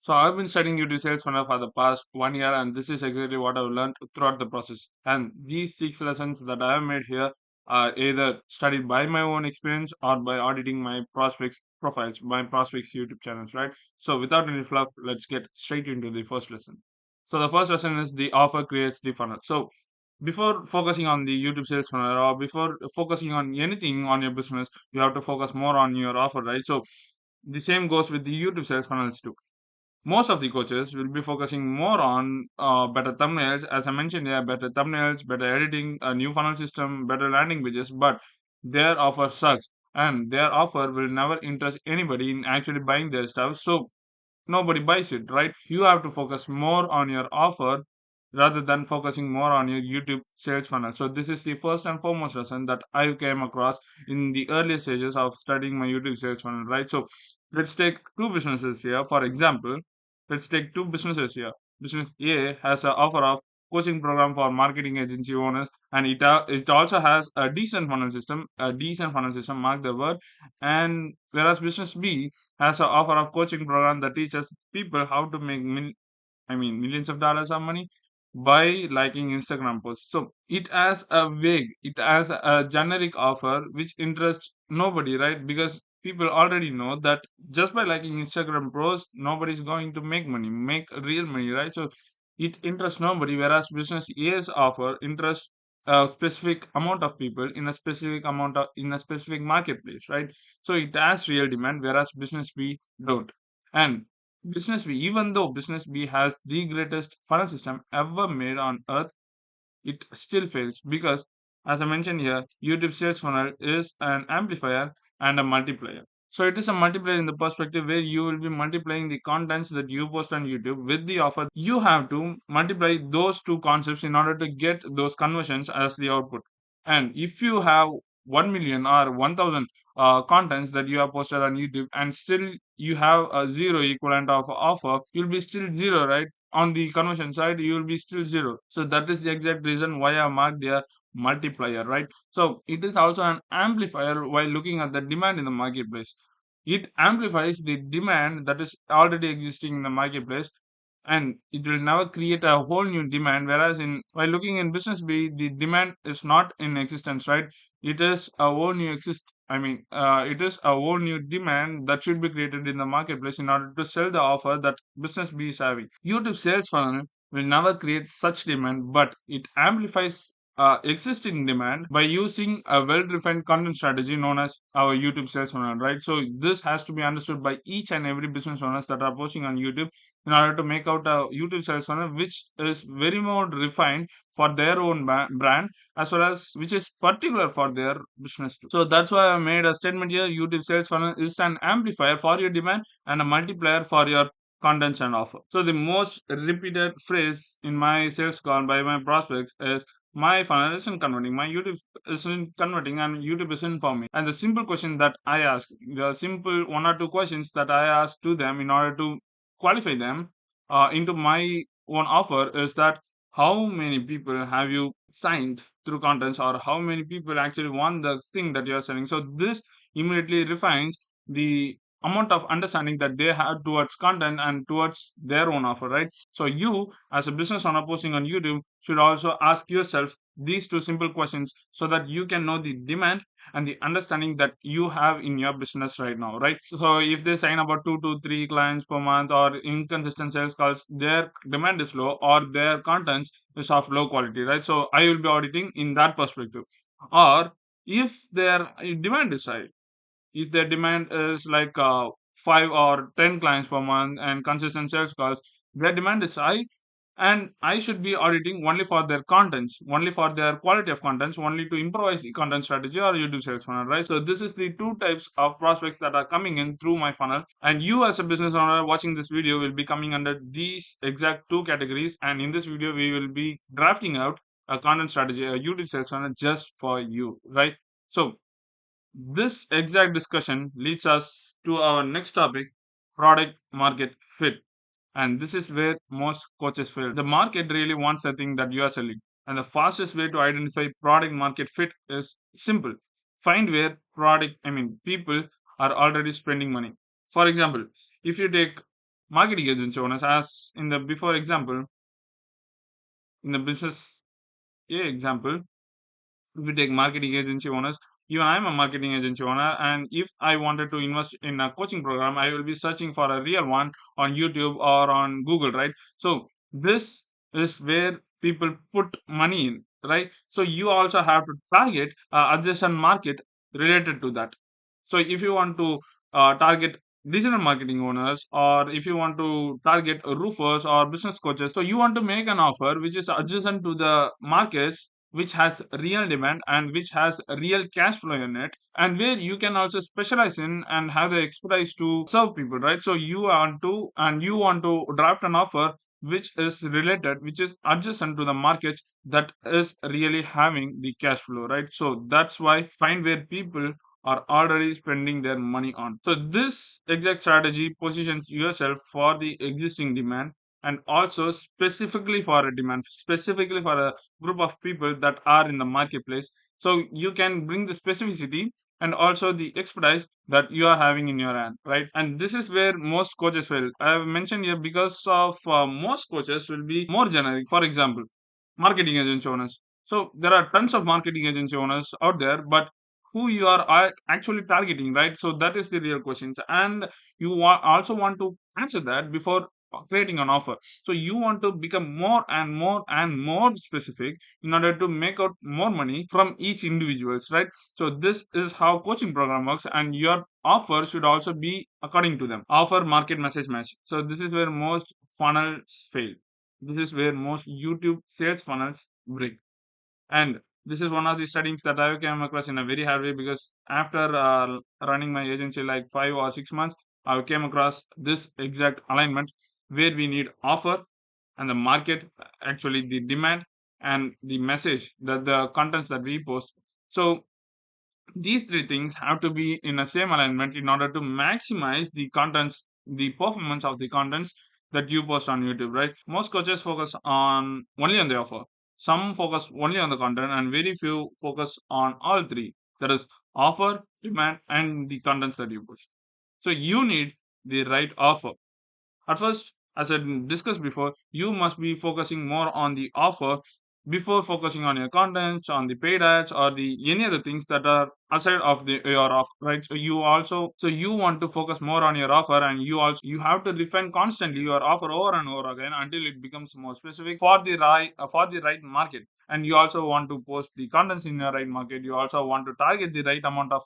So I've been studying YouTube sales funnel for the past 1 year, and this is exactly what I've learned throughout the process. And these 6 lessons that I have made here are either studied by my own experience or by auditing my prospects profiles, my prospects YouTube channels, right? So without any fluff, let's get straight into the first lesson. So the first lesson is the offer creates the funnel. So before focusing on the YouTube sales funnel or before focusing on anything on your business, you have to focus more on your offer, right? So the same goes with the YouTube sales funnels too. Most of the coaches will be focusing more on better thumbnails, as I mentioned here, better thumbnails, better editing, a new funnel system, better landing pages, but their offer sucks, and their offer will never interest anybody in actually buying their stuff. So nobody buys it, right? You have to focus more on your offer rather than focusing more on your YouTube sales funnel. So this is the first and foremost lesson that I came across in the early stages of studying my YouTube sales funnel, right? So let's take two businesses here. For example, let's take two businesses here. Business A has an offer of coaching program for marketing agency owners, and it also has a decent funnel system, mark the word. And whereas business B has an offer of coaching program that teaches people how to make millions of dollars of money by liking Instagram posts. So it has a generic offer which interests nobody, right? Because people already know that just by liking Instagram posts, nobody's going to make real money, right? So it interests nobody, whereas business A's offer interests a specific amount of people in a specific marketplace, right? So it has real demand, whereas business B don't. And business B, even though business B has the greatest funnel system ever made on earth, it still fails because, as I mentioned here, YouTube sales funnel is an amplifier and a multiplier. So it is a multiplier in the perspective where you will be multiplying the contents that you post on YouTube with the offer. You have to multiply those two concepts in order to get those conversions as the output. And if you have 1 million or 1,000 contents that you have posted on YouTube and still you have a zero equivalent of offer, you'll be still zero, right? On the conversion side, you will be still zero. So that is the exact reason why I marked their multiplier, right? So it is also an amplifier while looking at the demand in the marketplace. It amplifies the demand that is already existing in the marketplace, and it will never create a whole new demand. Whereas in while looking in business B, the demand is not in existence, right? It is a whole new it is a whole new demand that should be created in the marketplace in order to sell the offer that business B is having. YouTube sales funnel will never create such demand, but it amplifies existing demand by using a well-defined content strategy known as our YouTube sales funnel, right? So this has to be understood by each and every business owners that are posting on YouTube in order to make out a YouTube sales funnel which is very more refined for their own brand, as well as which is particular for their business too. So that's why I made a statement here. YouTube sales funnel is an amplifier for your demand and a multiplier for your contents and offer. So the most repeated phrase in my sales call by my prospects is my funnel isn't converting, my YouTube isn't converting, and YouTube isn't for me. And the simple question that I ask, the simple one or two questions that I ask to them in order to qualify them into my own offer is that how many people have you signed through contents, or how many people actually want the thing that you're selling. So this immediately refines the amount of understanding that they have towards content and towards their own offer, right? So you as a business owner posting on YouTube should also ask yourself these two simple questions so that you can know the demand and the understanding that you have in your business right now, right? So if they sign about 2 to 3 clients per month or inconsistent sales calls, their demand is low or their contents is of low quality, right? So I will be auditing in that perspective. Or if their demand is high, if their demand is like 5 or 10 clients per month and consistent sales calls, their demand is high, and I should be auditing only for their contents, only for their quality of contents, only to improvise the content strategy or YouTube sales funnel, right? So this is the two types of prospects that are coming in through my funnel, and you as a business owner watching this video will be coming under these exact two categories. And in this video, we will be drafting out a content strategy, a YouTube sales funnel just for you, right? So this exact discussion leads us to our next topic, product market fit. And this is where most coaches fail. The market really wants the thing that you are selling. And the fastest way to identify product market fit is simple. Find where people are already spending money. For example, if you take marketing agency owners, as in the before example, in the business A example, if we take marketing agency owners, even I'm a marketing agency owner, and if I wanted to invest in a coaching program, I will be searching for a real one on YouTube or on Google, right? So this is where people put money in, right? So you also have to target adjacent market related to that. So if you want to target digital marketing owners, or if you want to target roofers or business coaches, so you want to make an offer which is adjacent to the markets which has real demand and which has real cash flow in it, and where you can also specialize in and have the expertise to serve people, right? So you want to draft an offer which is related, which is adjacent to the market that is really having the cash flow, right? So that's why find where people are already spending their money on. So this exact strategy positions yourself for the existing demand, and also specifically for a demand, specifically for a group of people that are in the marketplace. So you can bring the specificity and also the expertise that you are having in your hand, right? And this is where most coaches fail. I have mentioned here because of most coaches will be more generic. For example, marketing agency owners. So there are tons of marketing agency owners out there, but who you are actually targeting, right? So that is the real questions, and also want to answer that before creating an offer. So you want to become more and more and more specific in order to make out more money from each individuals, right? So this is how coaching program works, and your offer should also be according to them. Offer market message match. So this is where most funnels fail. This is where most YouTube sales funnels break. And this is one of the studies that I came across in a very hard way, because after running my agency like 5 or 6 months, I came across this exact alignment where we need offer and the market, actually the demand and the message, that the contents that we post. So these three things have to be in the same alignment in order to maximize the contents, the performance of the contents that you post on YouTube, right? Most coaches focus on only on the offer. Some focus only on the content, and very few focus on all three. That is offer, demand, and the contents that you post. So you need the right offer. At first, as I discussed before, you must be focusing more on the offer before focusing on your contents, on the paid ads, or the any other things that are aside of the your offer, right? So you want to focus more on your offer, and you have to refine constantly your offer over and over again until it becomes more specific for the right market. And you also want to post the contents in your right market. You also want to target the right amount of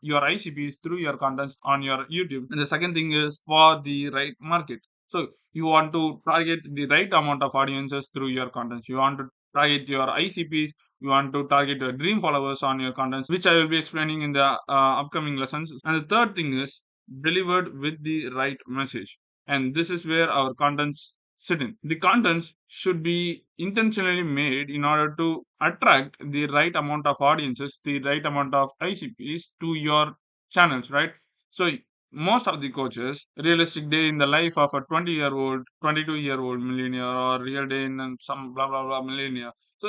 your ICPs through your contents on your YouTube. And the second thing is for the right market. So you want to target the right amount of audiences through your contents. You want to target your ICPs. You want to target your dream followers on your contents, which I will be explaining in the upcoming lessons. And the third thing is delivered with the right message. And this is where our contents sit in. The contents should be intentionally made in order to attract the right amount of audiences, the right amount of ICPs to your channels, right? So most of the coaches, realistic day in the life of a 20-year-old, 22-year-old millionaire, or real day in some blah blah blah millionaire. So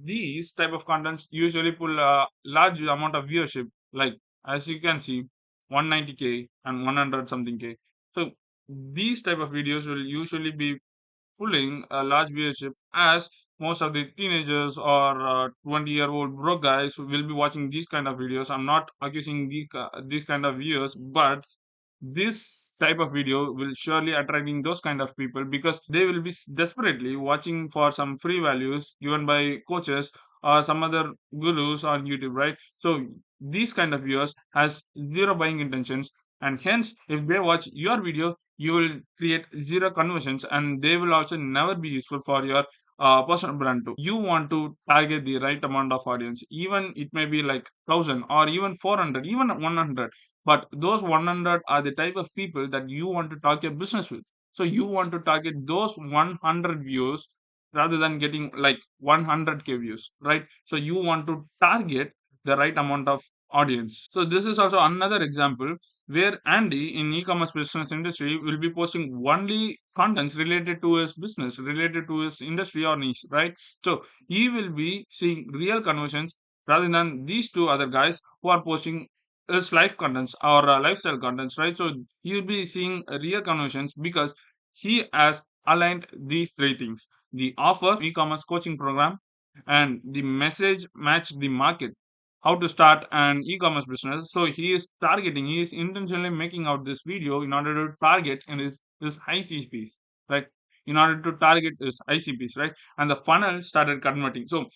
these type of contents usually pull a large amount of viewership, like as you can see, 190K and 100 something K. So these type of videos will usually be pulling a large viewership, as most of the teenagers or 20-year-old broke guys will be watching these kind of videos. I'm not accusing these kind of viewers, but this type of video will surely attracting those kind of people, because they will be desperately watching for some free values given by coaches or some other gurus on YouTube, right? So these kind of viewers has zero buying intentions, and hence if they watch your video, you will create zero conversions, and they will also never be useful for your personal brand too. You want to target the right amount of audience, even it may be like 1,000 or even 400, even 100, but those 100 are the type of people that you want to target business with. So you want to target those 100 views rather than getting like 100K views, right? So you want to target the right amount of audience. So this is also another example where Andy in e-commerce business industry will be posting only contents related to his business, related to his industry or niche, right? So he will be seeing real conversions rather than these two other guys who are posting is life contents or lifestyle contents, right? So you'll be seeing real conversions because he has aligned these three things: the offer, e-commerce coaching program, and the message match the market. How to start an e-commerce business. So he is intentionally making out this video in order to target and his ICPs, right? In order to target his ICPs, right? And the funnel started converting. So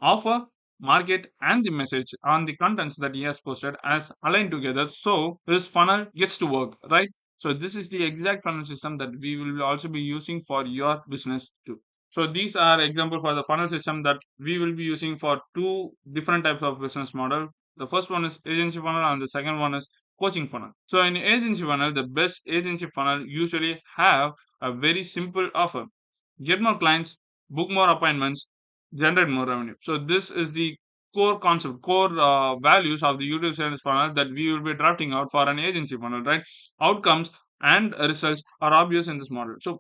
offer, market, and the message on the contents that he has posted as aligned together. So his funnel gets to work, right? So this is the exact funnel system that we will also be using for your business too. So these are example for the funnel system that we will be using for two different types of business model. The first one is agency funnel and the second one is coaching funnel. So in agency funnel, the best agency funnel usually have a very simple offer: get more clients, book more appointments, generate more revenue. So this is the core concept, core values of the YouTube sales funnel that we will be drafting out for an agency funnel, right? Outcomes and results are obvious in this model. So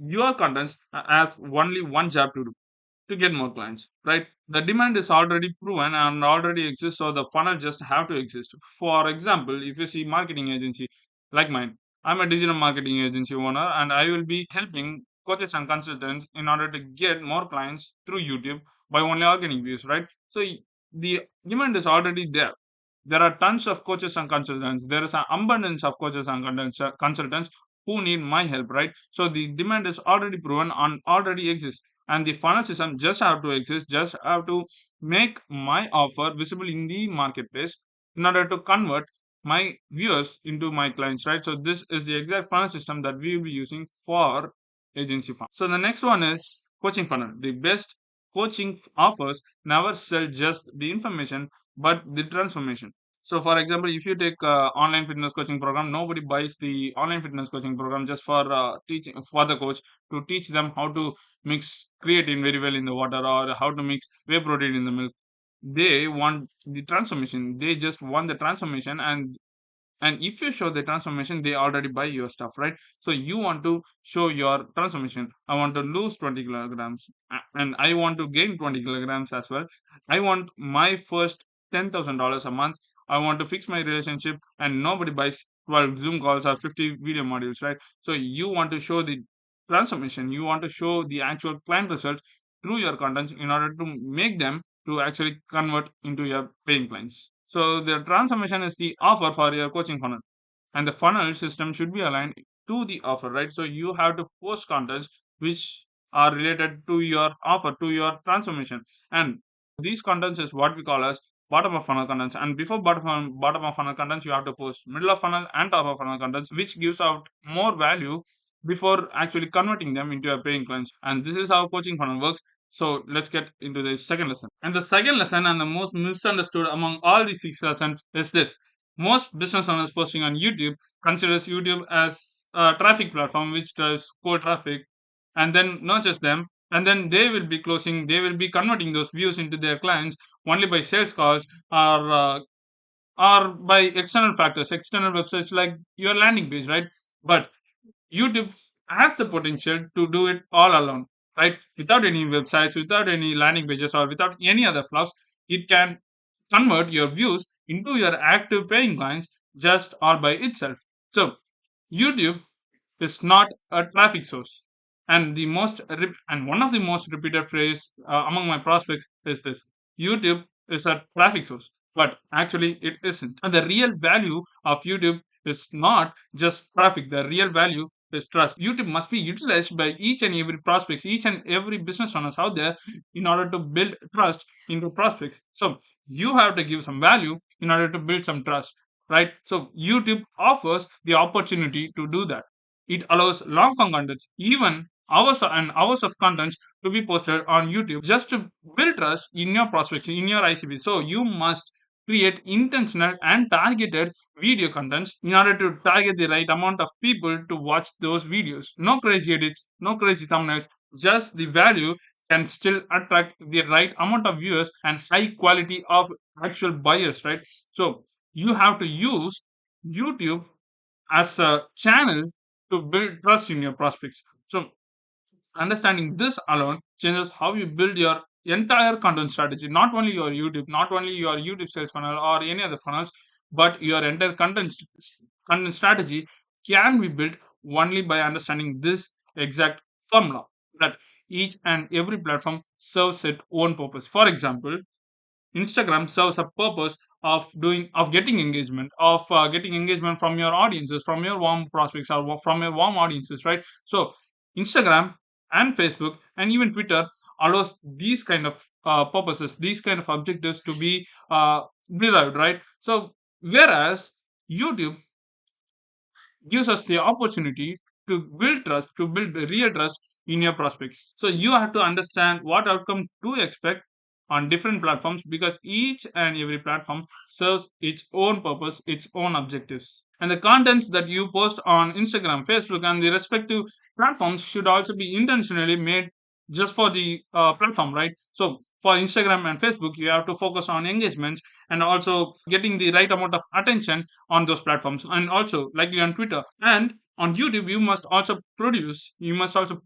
your contents has only one job to get more clients, right? The demand is already proven and already exists, so the funnel just have to exist. For example, if you see marketing agency like mine, I'm a digital marketing agency owner, and I will be helping coaches and consultants in order to get more clients through YouTube by only organic views, right? So the demand is already there. There are tons of coaches and consultants. There is an abundance of coaches and consultants who need my help, right? So the demand is already proven and already exists, and the funnel system just have to exist, just have to make my offer visible in the marketplace in order to convert my viewers into my clients, right? So this is the exact funnel system that we will be using for agency funnel. So the next one is coaching funnel. The best coaching offers never sell just the information but the transformation. So for example, if you take online fitness coaching program, nobody buys the online fitness coaching program just for teaching for the coach to teach them how to mix creatine very well in the water or how to mix whey protein in the milk. They want the transformation. They just want the transformation, and if you show the transformation, they already buy your stuff, right? So you want to show your transformation. I want to lose 20 kilograms and I want to gain 20 kilograms as well. I want my first $10,000 a month. I want to fix my relationship, and nobody buys 12 Zoom calls or 50 video modules, right? So you want to show the transformation. You want to show the actual client results through your contents in order to make them to actually convert into your paying clients. So the transformation is the offer for your coaching funnel, and the funnel system should be aligned to the offer, right? So you have to post contents which are related to your offer, to your transformation, and these contents is what we call as bottom of funnel contents. And before bottom of funnel contents, you have to post middle of funnel and top of funnel contents, which gives out more value before actually converting them into a paying clients. And this is how coaching funnel works. So let's get into the second lesson. And the second lesson, and the most misunderstood among all these six lessons, is this: most business owners posting on YouTube considers YouTube as a traffic platform which drives core traffic and then nurtures them, and then they will be converting those views into their clients only by sales calls or by external factors, external websites like your landing page, right? But YouTube has the potential to do it all alone, right? Without any websites, without any landing pages, or without any other fluffs, it can convert your views into your active paying clients just all by itself. So YouTube is not a traffic source. And and one of the most repeated phrase among my prospects is this: YouTube is a traffic source, but actually it isn't. And the real value of YouTube is not just traffic. The real value is trust. YouTube must be utilized by each and every prospects, each and every business owners out there in order to build trust into prospects. So you have to give some value in order to build some trust, right? So YouTube offers the opportunity to do that. It allows long form contents, even hours and hours of contents to be posted on YouTube just to build trust in your prospects, in your ICP. So you must create intentional and targeted video contents in order to target the right amount of people to watch those videos. No crazy edits, no crazy thumbnails, just the value can still attract the right amount of viewers and high quality of actual buyers, right? So you have to use YouTube as a channel to build trust in your prospects. So understanding this alone changes how you build your entire content strategy, not only your YouTube, not only your YouTube sales funnel or any other funnels, but your entire content strategy can be built only by understanding this exact formula, that each and every platform serves its own purpose. For example, Instagram serves a purpose of getting engagement from your audiences, from your warm prospects, or from your warm audiences, right? So Instagram and Facebook and even Twitter allows these kind of purposes, these kind of objectives to be derived, right? So whereas YouTube gives us the opportunity to build trust, to build real trust in your prospects. So you have to understand what outcome to expect on different platforms, because each and every platform serves its own purpose, its own objectives. And the contents that you post on Instagram, Facebook, and the respective platforms should also be intentionally made just for the platform, right? So for Instagram and Facebook, you have to focus on engagements and also getting the right amount of attention on those platforms, and also likely on Twitter and on YouTube. You must also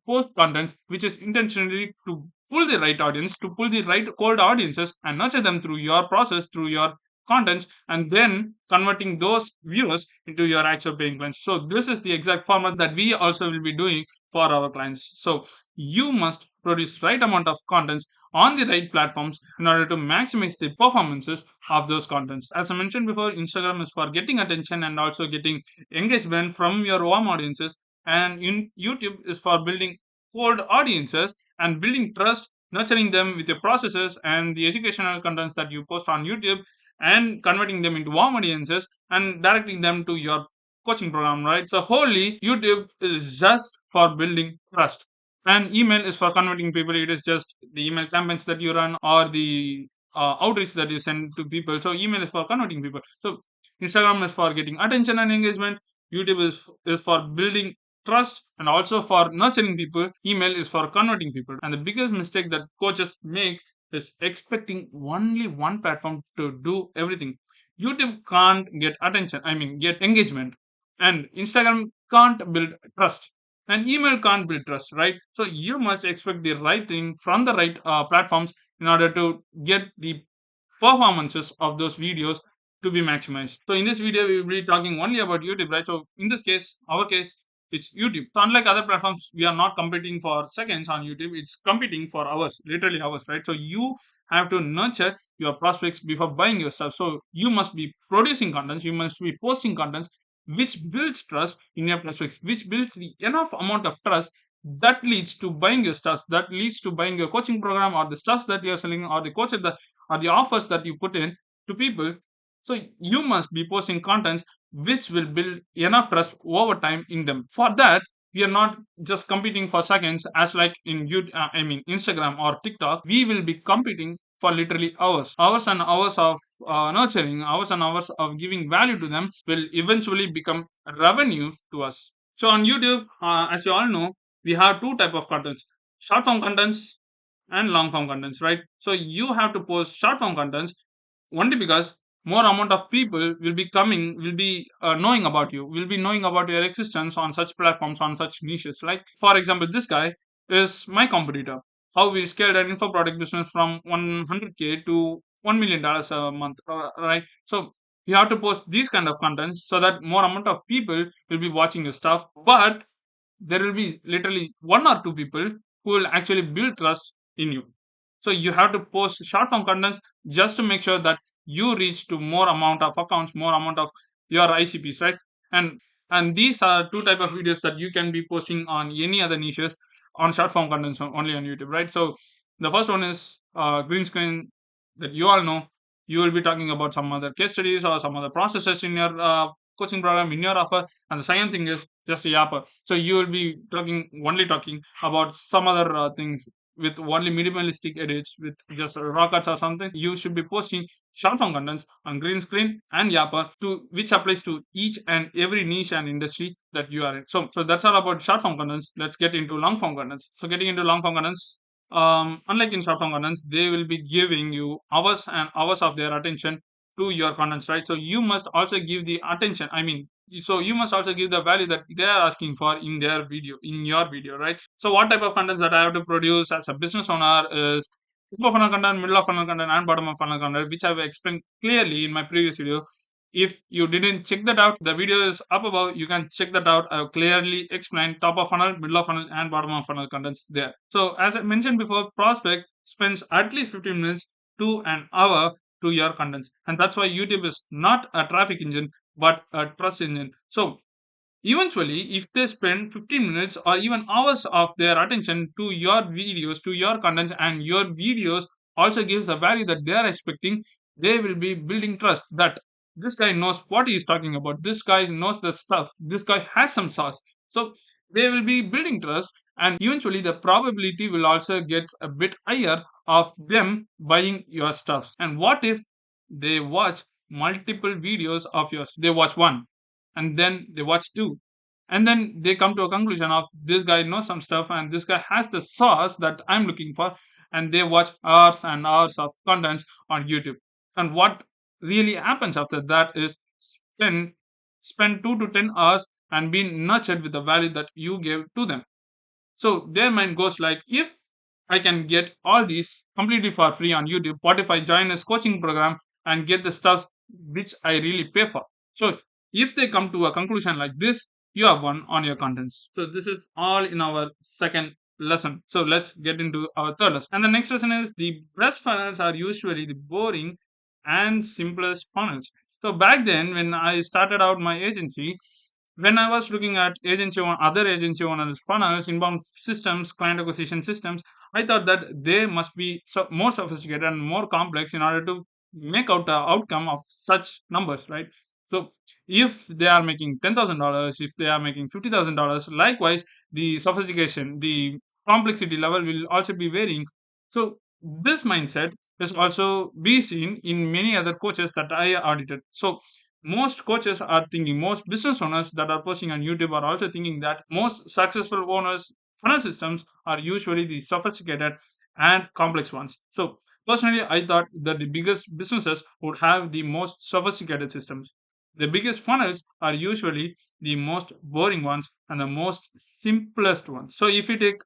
post contents which is intentionally to pull the right audience, to pull the right cold audiences and nurture them through your process, through your contents, and then converting those viewers into your actual paying clients. So this is the exact format that we also will be doing for our clients. So you must produce right amount of contents on the right platforms in order to maximize the performances of those contents. As I mentioned before, Instagram is for getting attention and also getting engagement from your warm audiences, and in YouTube is for building cold audiences and building trust, nurturing them with your processes and the educational contents that you post on YouTube, and converting them into warm audiences and directing them to your coaching program, right? So wholly YouTube is just for building trust, and email is for converting people. It is just the email campaigns that you run or the outreach that you send to people. So email is for converting people. So Instagram is for getting attention and engagement. YouTube is for building trust and also for nurturing people. Email is for converting people. And the biggest mistake that coaches make is expecting only one platform to do everything. YouTube can't get attention, I mean, get engagement, and Instagram can't build trust, and email can't build trust, right? So you must expect the right thing from the right platforms in order to get the performances of those videos to be maximized. So in this video, we will be talking only about YouTube, right? So in this case, our case, it's YouTube. So unlike other platforms, we are not competing for seconds on YouTube. It's competing for hours, literally hours, right? So you have to nurture your prospects before buying your stuff. So you must be producing contents, you must be posting contents which builds trust in your prospects, which builds the enough amount of trust that leads to buying your stuff, that leads to buying your coaching program or the stuff that you're selling or the coach that or the offers that you put in to people. So you must be posting contents which will build enough trust over time in them. For that, we are not just competing for seconds as like in Instagram or TikTok. We will be competing for literally hours and hours of nurturing, hours and hours of giving value to them will eventually become revenue to us. So on YouTube, as you all know, we have two type of contents: short form contents and long form contents, right? So you have to post short form contents only because more amount of people will be knowing about you, will be knowing about your existence on such platforms, on such niches. Like for example, this guy is my competitor. How we scaled an info product business from 100K to $1 million a month, right? So you have to post these kind of contents so that more amount of people will be watching your stuff, but there will be literally one or two people who will actually build trust in you. So you have to post short form contents just to make sure that you reach to more amount of accounts, more amount of your ICPs, right? And and these are two type of videos that you can be posting on any other niches on short form contents only on YouTube, right? So the first one is green screen, that you all know. You will be talking about some other case studies or some other processes in your coaching program, in your offer. And the second thing is just a yapper. So you will be talking about some other things with only minimalistic edits, with just rockets or something. You should be posting short form contents on green screen and yapper, to which applies to each and every niche and industry that you are in. So that's all about short form contents. Let's get into long form contents. So getting into long form contents, unlike in short form contents, they will be giving you hours and hours of their attention to your contents, right? So you must also give the attention, so you must also give the value that they are asking for in their video, in your video, right? So what type of contents that I have to produce as a business owner is top of funnel content, middle of funnel content, and bottom of funnel content, which I've explained clearly in my previous video. If you didn't check that out, the video is up above. You can check that out. I've clearly explained top of funnel, middle of funnel, and bottom of funnel contents there. So, as I mentioned before, prospect spends at least 15 minutes to an hour to your contents. And that's why YouTube is not a traffic engine, but a trust engine. So, eventually, if they spend 15 minutes or even hours of their attention to your videos, to your contents, and your videos also gives the value that they are expecting, they will be building trust that this guy knows what he is talking about. This guy knows the stuff. This guy has some sauce. So they will be building trust, and eventually the probability will also get a bit higher of them buying your stuff. And what if they watch multiple videos of yours? They watch one, and then they watch two, and then they come to a conclusion of this guy knows some stuff and this guy has the sauce that I'm looking for, and they watch hours and hours of contents on YouTube. And what really happens after that is spend spend 2 to 10 hours and be nurtured with the value that you gave to them. So their mind goes like, if I can get all these completely for free on YouTube, what if I join a coaching program and get the stuff which I really pay for? So if they come to a conclusion like this, you have won on your contents. So this is all in our second lesson. So let's get into our third lesson. And the next lesson is the best funnels are usually the boring and simplest funnels. So back then when I started out my agency, when I was looking at other agency owners' funnels, inbound systems, client acquisition systems, I thought that they must be more sophisticated and more complex in order to make out the outcome of such numbers, right? So, if they are making $10,000, if they are making $50,000, likewise, the sophistication, the complexity level will also be varying. So, this mindset is also be seen in many other coaches that I audited. So, most coaches are thinking, most business owners that are posting on YouTube are also thinking that most successful owners funnel systems are usually the sophisticated and complex ones. So personally, I thought that the biggest businesses would have the most sophisticated systems. The biggest funnels are usually the most boring ones and the most simplest ones. So if you take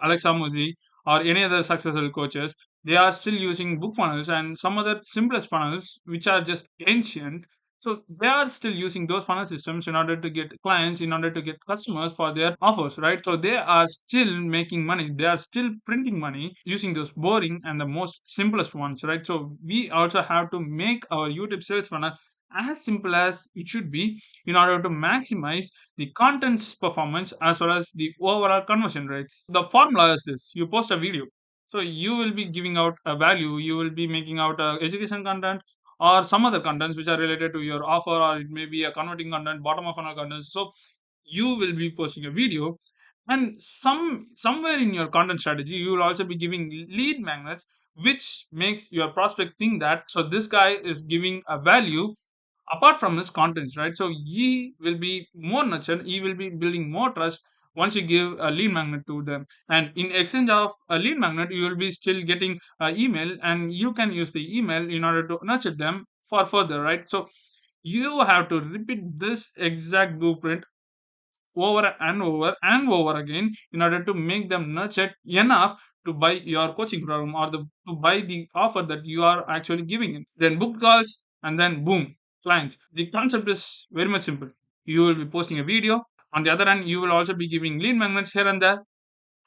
Alexa Mozi or any other successful coaches, they are still using book funnels and some other simplest funnels which are just ancient. So they are still using those funnel systems in order to get clients, in order to get customers for their offers, right? So they are still making money. They are still printing money using those boring and the most simplest ones, right? So we also have to make our YouTube sales funnel as simple as it should be in order to maximize the content's performance as well as the overall conversion rates. The formula is this: you post a video. So you will be giving out a value, you will be making out education content or some other contents which are related to your offer, or it may be a converting content, bottom of funnel content. So you will be posting a video, and somewhere in your content strategy you will also be giving lead magnets, which makes your prospect think that so this guy is giving a value apart from his contents, right? So he will be more nurtured, he will be building more trust once you give a lead magnet to them. And in exchange of a lead magnet, you will be still getting email, and you can use the email in order to nurture them for further, right? So you have to repeat this exact blueprint over and over and over again in order to make them nurtured enough to buy your coaching program or to buy the offer that you are actually giving it. Then book calls, and then boom, clients. The concept is very much simple. You will be posting a video. On the other hand, you will also be giving lead magnets here and there,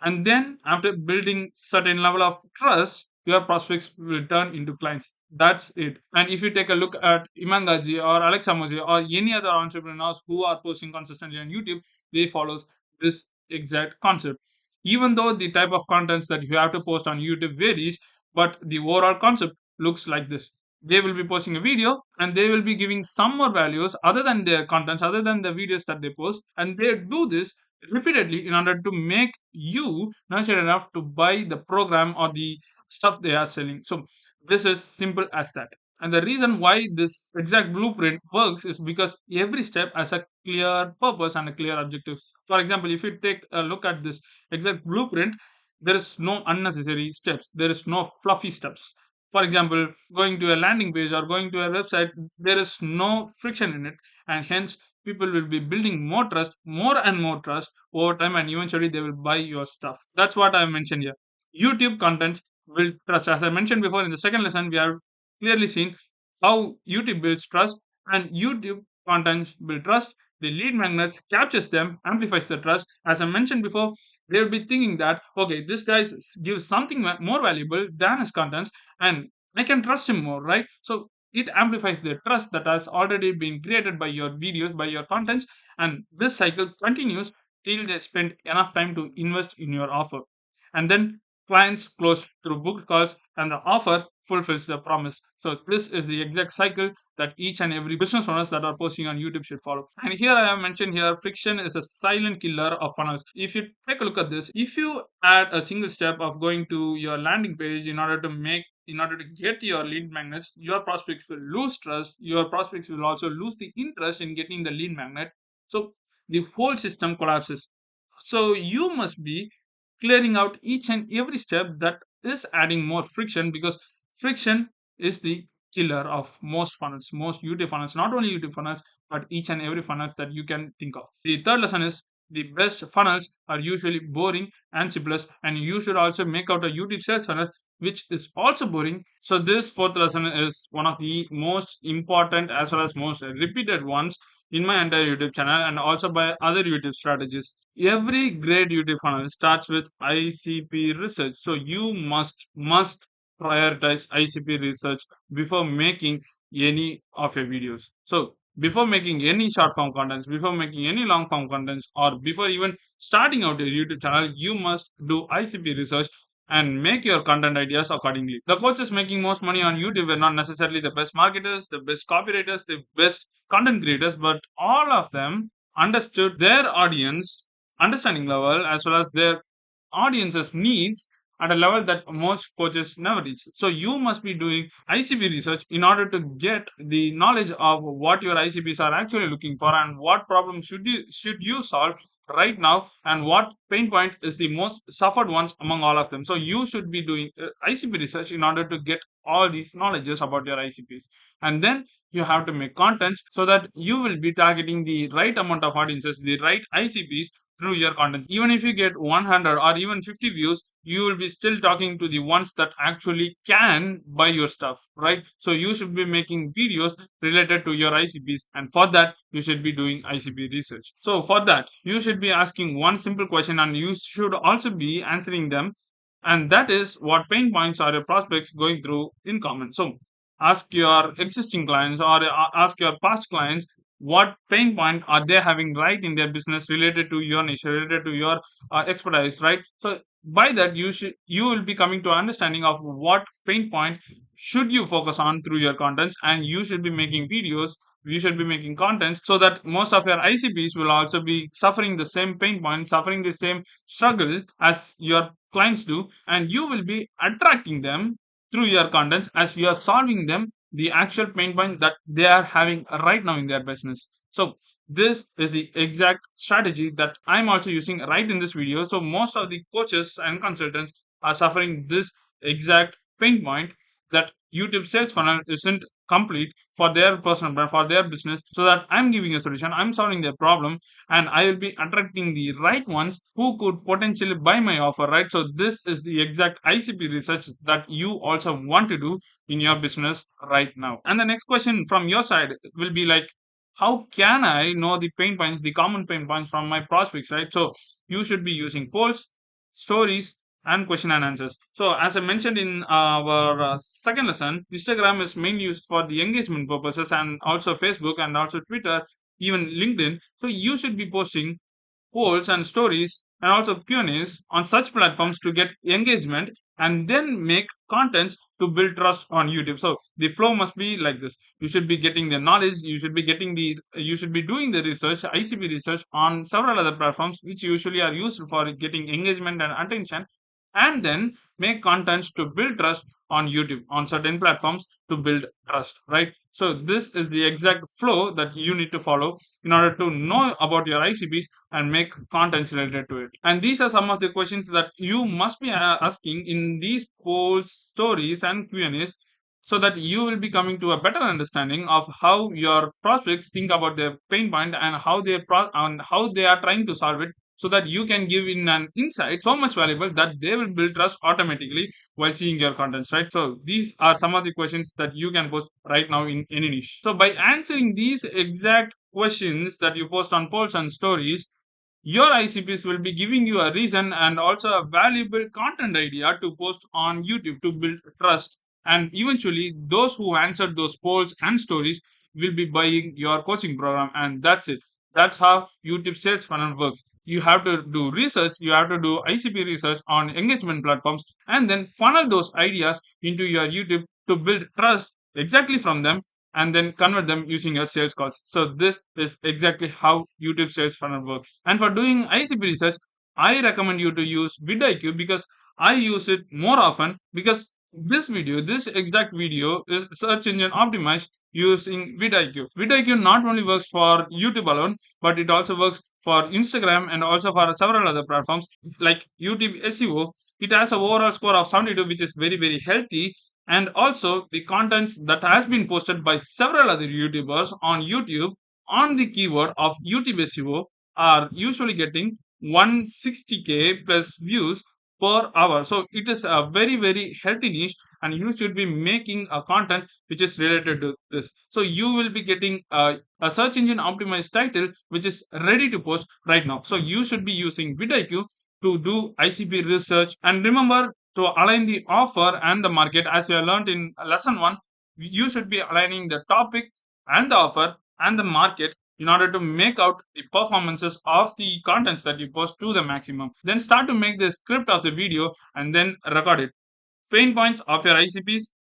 and then after building certain level of trust, your prospects will turn into clients. That's it. And if you take a look at Imangaji or Alexa Moji or any other entrepreneurs who are posting consistently on YouTube, they follows this exact concept. Even though the type of contents that you have to post on YouTube varies, but the overall concept looks like this. They will be posting a video and they will be giving some more values other than their contents, other than the videos that they post, and they do this repeatedly in order to make you nurtured enough to buy the program or the stuff they are selling. So this is simple as that. And the reason why this exact blueprint works is because every step has a clear purpose and a clear objective. For example, if you take a look at this exact blueprint, there is no unnecessary steps, there is no fluffy steps. For example, going to a landing page or going to a website, there is no friction in it, and hence people will be building more trust, more and more trust over time, and eventually they will buy your stuff. That's what I mentioned here. YouTube content will trust. As I mentioned before in the second lesson, we have clearly seen how YouTube builds trust And YouTube contents build trust. The lead magnets captures them, amplifies the trust. As I mentioned before, they'll be thinking that okay, this guy gives something more valuable than his contents, and I can trust him more, right? So it amplifies the trust that has already been created by your videos, by your contents, and this cycle continues till they spend enough time to invest in your offer. And then clients close through booked calls and the offer fulfills the promise. So this is the exact cycle that each and every business owners that are posting on YouTube should follow. And here I have mentioned here friction is a silent killer of funnels. If you take a look at this, if you add a single step of going to your landing page in order to get your lead magnets, your prospects will lose trust. Your prospects will also lose the interest in getting the lead magnet. So the whole system collapses. So you must be clearing out each and every step that is adding more friction, because friction is the killer of most funnels, most YouTube funnels, not only YouTube funnels, but each and every funnels that you can think of. The third lesson is the best funnels are usually boring and simplest, and you should also make out a YouTube sales funnel which is also boring. So this fourth lesson is one of the most important as well as most repeated ones in my entire YouTube channel and also by other YouTube strategies. Every great YouTube funnel starts with ICP research. So you must prioritize ICP research before making any of your videos. So before making any short form contents, before making any long form contents, or before even starting out your YouTube channel, you must do ICP research and make your content ideas accordingly. The coaches making most money on YouTube were not necessarily the best marketers, the best copywriters, the best content creators, but all of them understood their audience understanding level as well as their audience's needs at a level that most coaches never reach. So you must be doing ICP research in order to get the knowledge of what your ICPs are actually looking for and what problems should you solve right now and what pain point is the most suffered ones among all of them. So you should be doing ICP research in order to get all these knowledges about your ICPs. And then you have to make content so that you will be targeting the right amount of audiences, the right ICPs through your content. Even if you get 100 or even 50 views, you will be still talking to the ones that actually can buy your stuff, right? So you should be making videos related to your ICPs, and for that, you should be doing ICP research. So for that, you should be asking one simple question and you should also be answering them. And that is what pain points are your prospects going through in common. So ask your existing clients or ask your past clients what pain point are they having right in their business related to your niche, related to your expertise, right? So by that you will be coming to understanding of what pain point should you focus on through your contents, and you should be making videos, you should be making contents so that most of your ICPs will also be suffering the same pain point, suffering the same struggle as your clients do, and you will be attracting them through your contents as you are solving them the actual pain point that they are having right now in their business. So this is the exact strategy that I'm also using right in this video. So most of the coaches and consultants are suffering this exact pain point, that YouTube sales funnel isn't complete for their personal brand, for their business. So that I'm giving a solution, I'm solving their problem, and I will be attracting the right ones who could potentially buy my offer, right? So this is the exact ICP research that you also want to do in your business right now. And the next question from your side will be like, how can I know the pain points, the common pain points from my prospects, right? So you should be using polls, stories, and question and answers. So as I mentioned in our second lesson, Instagram is mainly used for the engagement purposes, and also Facebook and also Twitter, even LinkedIn. So you should be posting polls and stories and also Q&As on such platforms to get engagement, and then make contents to build trust on YouTube. So the flow must be like this. You should be getting the knowledge, you should be doing the research, ICP research on several other platforms which usually are used for getting engagement and attention, and then make contents to build trust on YouTube, on certain platforms to build trust, right? So this is the exact flow that you need to follow in order to know about your ICPs and make contents related to it. And these are some of the questions that you must be asking in these polls, stories, and Q&As, so that you will be coming to a better understanding of how your prospects think about their pain point and how they are trying to solve it so that you can give in an insight so much valuable that they will build trust automatically while seeing your contents, right? So these are some of the questions that you can post right now in any niche. So by answering these exact questions that you post on polls and stories, your ICPs will be giving you a reason and also a valuable content idea to post on YouTube to build trust. And eventually, those who answered those polls and stories will be buying your coaching program. And that's it. That's how YouTube sales funnel works. You have to do research, you have to do ICP research on engagement platforms, and then funnel those ideas into your YouTube to build trust exactly from them and then convert them using your sales calls. So this is exactly how YouTube sales funnel works. And for doing ICP research, I recommend you to use vidIQ because I use it more often because this exact video is search engine optimized using vidIQ. vidIQ not only works for YouTube alone, but it also works for Instagram and also for several other platforms like YouTube SEO. It has an overall score of 72, which is very, very healthy, and also the contents that has been posted by several other YouTubers on YouTube on the keyword of YouTube SEO are usually getting 160k plus views per hour. So it is a very, very healthy niche, and you should be making a content which is related to this. So you will be getting a search engine optimized title which is ready to post right now. So you should be using vidIQ to do ICP research, and remember to align the offer and the market. As you have learned in lesson 1, you should be aligning the topic and the offer and the market in order to make out the performances of the contents that you post to the maximum. Then start to make the script of the video and then record it. Pain points of your ICPs,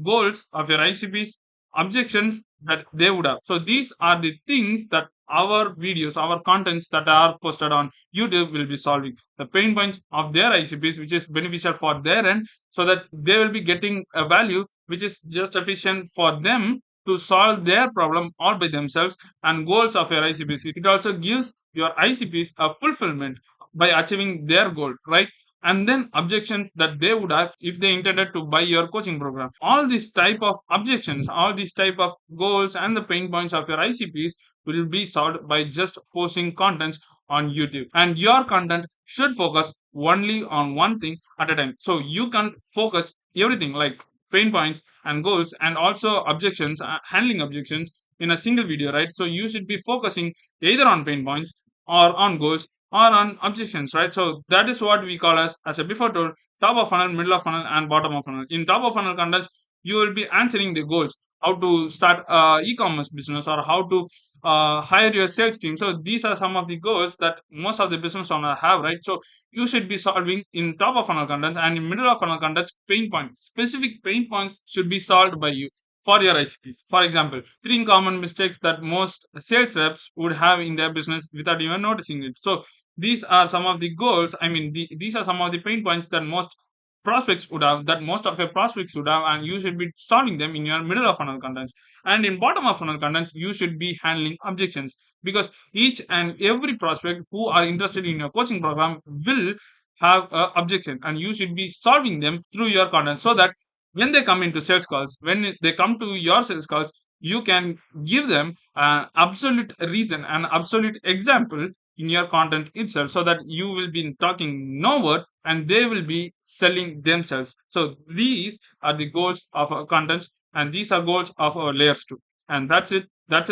goals of your ICPs, objections that they would have. So these are the things that our videos, our contents that are posted on YouTube will be solving. The pain points of their ICPs, which is beneficial for their end, so that they will be getting a value which is just efficient for them to solve their problem all by themselves. And goals of your ICPs, it also gives your ICPs a fulfillment by achieving their goal, right? And then objections that they would have if they intended to buy your coaching program. All these type of objections, all these type of goals and the pain points of your ICPs will be solved by just posting contents on YouTube. And your content should focus only on one thing at a time, so you can focus everything like pain points and goals and also objections, handling objections in a single video, right? So you should be focusing either on pain points or on goals or on objections, right? So that is what we call as a before told, top of funnel, middle of funnel, and bottom of funnel. In top of funnel contents, you will be answering the goals, how to start e-commerce business or how to hire your sales team. So these are some of the goals that most of the business owners have, right? So you should be solving in top of funnel contents, and in middle of funnel contents, pain points. Specific pain points should be solved by you for your ICPs. For example, 3 common mistakes that most sales reps would have in their business without even noticing it. So these are some of the goals. I mean, these are some of the pain points that most of your prospects would have, and you should be solving them in your middle of funnel contents. And in bottom of funnel contents, you should be handling objections, because each and every prospect who are interested in your coaching program will have a objection, and you should be solving them through your content, so that when they come into sales calls, when they come to your sales calls, you can give them an absolute reason, an absolute example in your content itself, so that you will be talking no word and they will be selling themselves. So these are the goals of our contents, and these are goals of our layers too. And that's it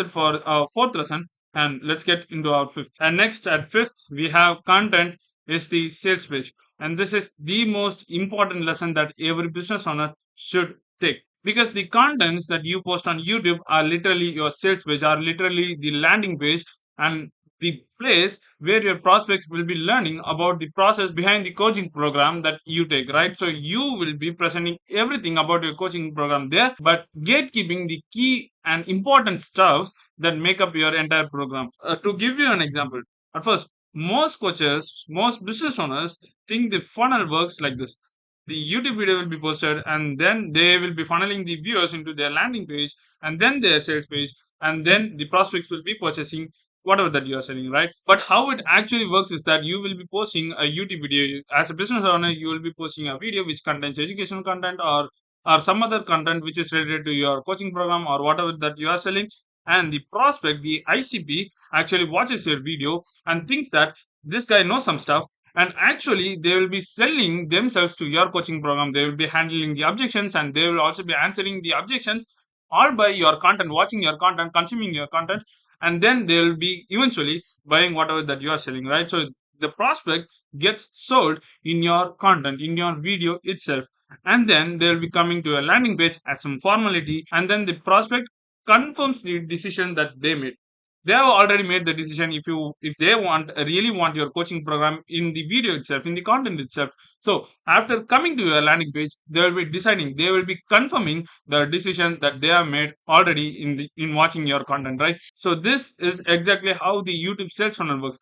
for our fourth lesson. And let's get into our fifth. And next, at fifth, we have content is the sales page. And this is the most important lesson that every business owner should take, because the contents that you post on YouTube are literally your sales page, are literally the landing page, and the place where your prospects will be learning about the process behind the coaching program that you take, right? So you will be presenting everything about your coaching program there, but gatekeeping the key and important stuff that make up your entire program. To give you an example, at first, most coaches, most business owners think the funnel works like this. The YouTube video will be posted, and then they will be funneling the viewers into their landing page and then their sales page, and then the prospects will be purchasing whatever that you are selling, right? But how it actually works is that you will be posting a YouTube video. As a business owner, you will be posting a video which contains educational content, or some other content which is related to your coaching program or whatever that you are selling. And the prospect, the ICP, actually watches your video and thinks that this guy knows some stuff, and actually they will be selling themselves to your coaching program. They will be handling the objections, and they will also be answering the objections all by your content, watching your content, consuming your content, and then they will be eventually buying whatever that you are selling, right? So the prospect gets sold in your content, in your video itself, and then they will be coming to a landing page as some formality, and then the prospect confirms the decision that they made. They have already made the decision if they want really want your coaching program in the video itself, in the content itself. So after coming to your landing page, they will be deciding, they will be confirming the decision that they have made already in watching your content, right? So this is exactly how the YouTube sales funnel works.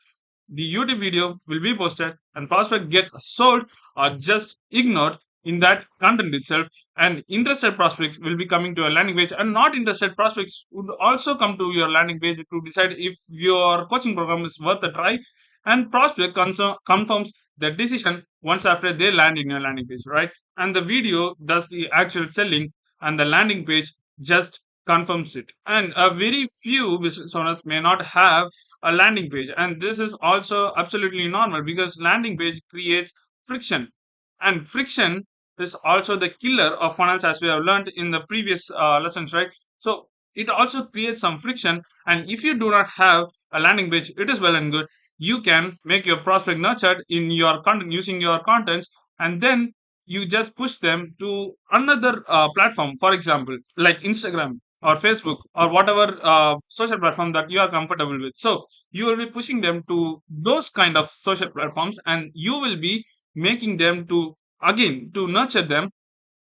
The YouTube video will be posted, and prospect gets sold or just ignored in that content itself, and interested prospects will be coming to a landing page, and not interested prospects would also come to your landing page to decide if your coaching program is worth a try, and prospect confirms the decision once after they land in your landing page, right? And the video does the actual selling, and the landing page just confirms it. And a very few business owners may not have a landing page, and this is also absolutely normal because landing page creates friction, and friction is also the killer of funnels, as we have learned in the previous lessons, right? So it also creates some friction, and if you do not have a landing page, it is well and good. You can make your prospect nurtured in your content, using your contents, and then you just push them to another platform, for example like Instagram or Facebook or whatever social platform that you are comfortable with. So you will be pushing them to those kind of social platforms, and you will be making them to again to nurture them,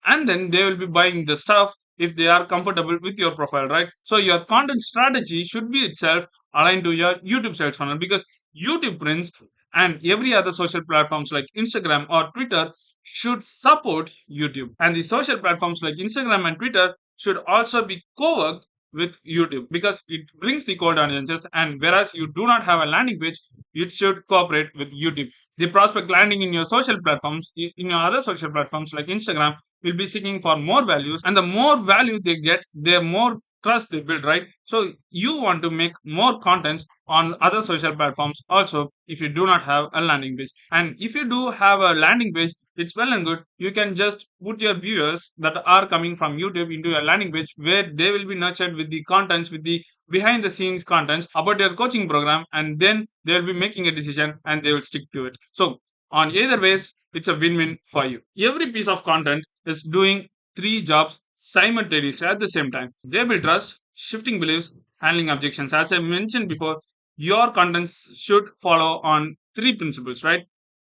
and then they will be buying the stuff if they are comfortable with your profile, right? So your content strategy should be itself aligned to your YouTube sales funnel, because YouTube prints and every other social platforms like Instagram or Twitter should support YouTube, and the social platforms like Instagram and Twitter should also be co-worked with YouTube because it brings the cold audiences, and whereas you do not have a landing page, it should cooperate with YouTube. The prospect landing in your social platforms, in your other social platforms like Instagram, will be seeking for more values, and the more value they get, the more trust they build, right? So you want to make more contents on other social platforms also if you do not have a landing page. And if you do have a landing page, it's well and good. You can just put your viewers that are coming from YouTube into a landing page where they will be nurtured with the contents, with the behind the scenes contents about your coaching program, and then they will be making a decision and they will stick to it. So on either ways, it's a win-win for you. Every piece of content is doing three jobs simultaneously at the same time. They build trust, shifting beliefs, handling objections. As I mentioned before, your content should follow on three principles, right?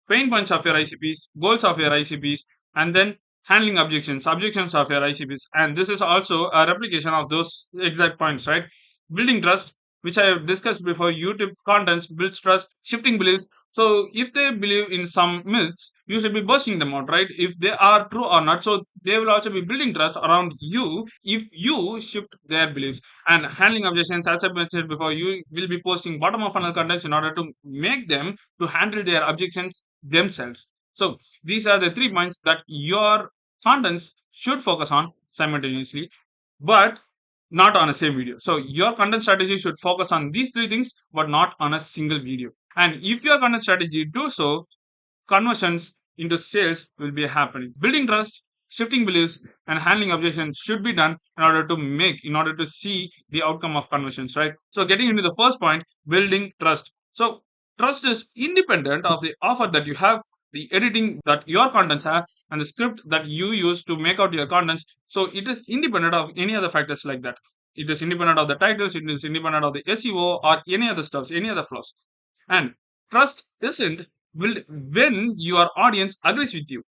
Pain points of your ICPs, goals of your ICPs, and then handling objections of your ICPs. And this is also a replication of those exact points, right? Building trust, which I have discussed before. YouTube contents builds trust, shifting beliefs. So if they believe in some myths, you should be bursting them out, right? If they are true or not. So they will also be building trust around you if you shift their beliefs. And handling objections, as I mentioned before, you will be posting bottom of funnel contents in order to make them to handle their objections themselves. So these are the 3 points that your contents should focus on simultaneously, but not on a same video. So your content strategy should focus on these three things, but not on a single video. And if your content strategy do so, conversions into sales will be happening. Building trust, shifting beliefs, and handling objections should be done in order to see the outcome of conversions, right? So getting into the first point, building trust. So trust is independent of the offer that you have, the editing that your contents have, and the script that you use to make out your contents. So it is independent of any other factors like that. It is independent of the titles, it is independent of the SEO or any other stuffs, any other flaws. And trust isn't built when your audience agrees with you.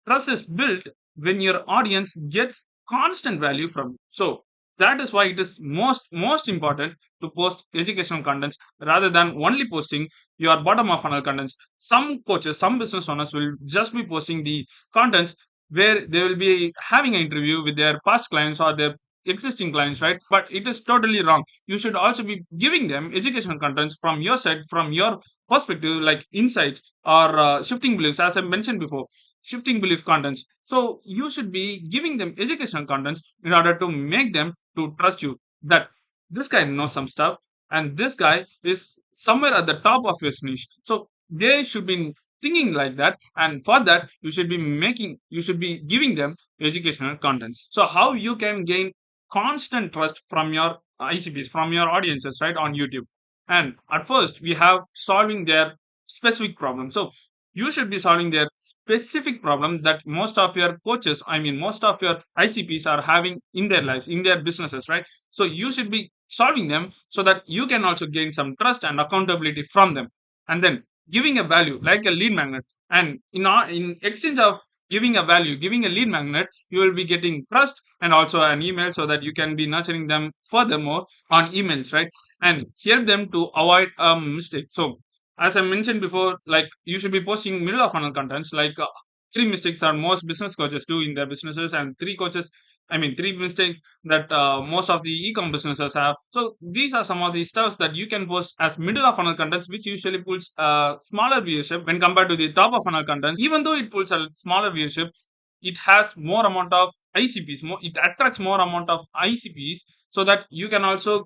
Trust is built when your audience gets constant value from you. So that is why it is most important to post educational contents rather than only posting your bottom of funnel contents. Some coaches, some business owners will just be posting the contents where they will be having an interview with their past clients or their existing clients, right? But it is totally wrong. You should also be giving them educational contents from your side, from your perspective, like insights or shifting beliefs, as I mentioned before, shifting belief contents. So you should be giving them educational contents in order to make them to trust you that this guy knows some stuff and this guy is somewhere at the top of his niche. So they should be thinking like that, and for that you should be giving them educational contents. So how you can gain constant trust from your ICPs, from your audiences, right, on YouTube. And at first we have solving their specific problem. So you should be solving their specific problem that most of your coaches, I mean most of your ICPs are having in their lives, in their businesses, right? So you should be solving them so that you can also gain some trust and accountability from them. And then giving a value like a lead magnet, and in exchange of giving a value, giving a lead magnet, you will be getting trust and also an email, so that you can be nurturing them furthermore on emails, right? And help them to avoid a mistake. So as I mentioned before, like you should be posting middle of funnel contents, like three mistakes are most business coaches do in their businesses, and three mistakes that most of the e-com businesses have. So these are some of the stuffs that you can post as middle of funnel contents, which usually pulls smaller viewership when compared to the top of funnel contents. Even though it pulls a smaller viewership, it has more amount of ICPs. It attracts more amount of ICPs, so that you can also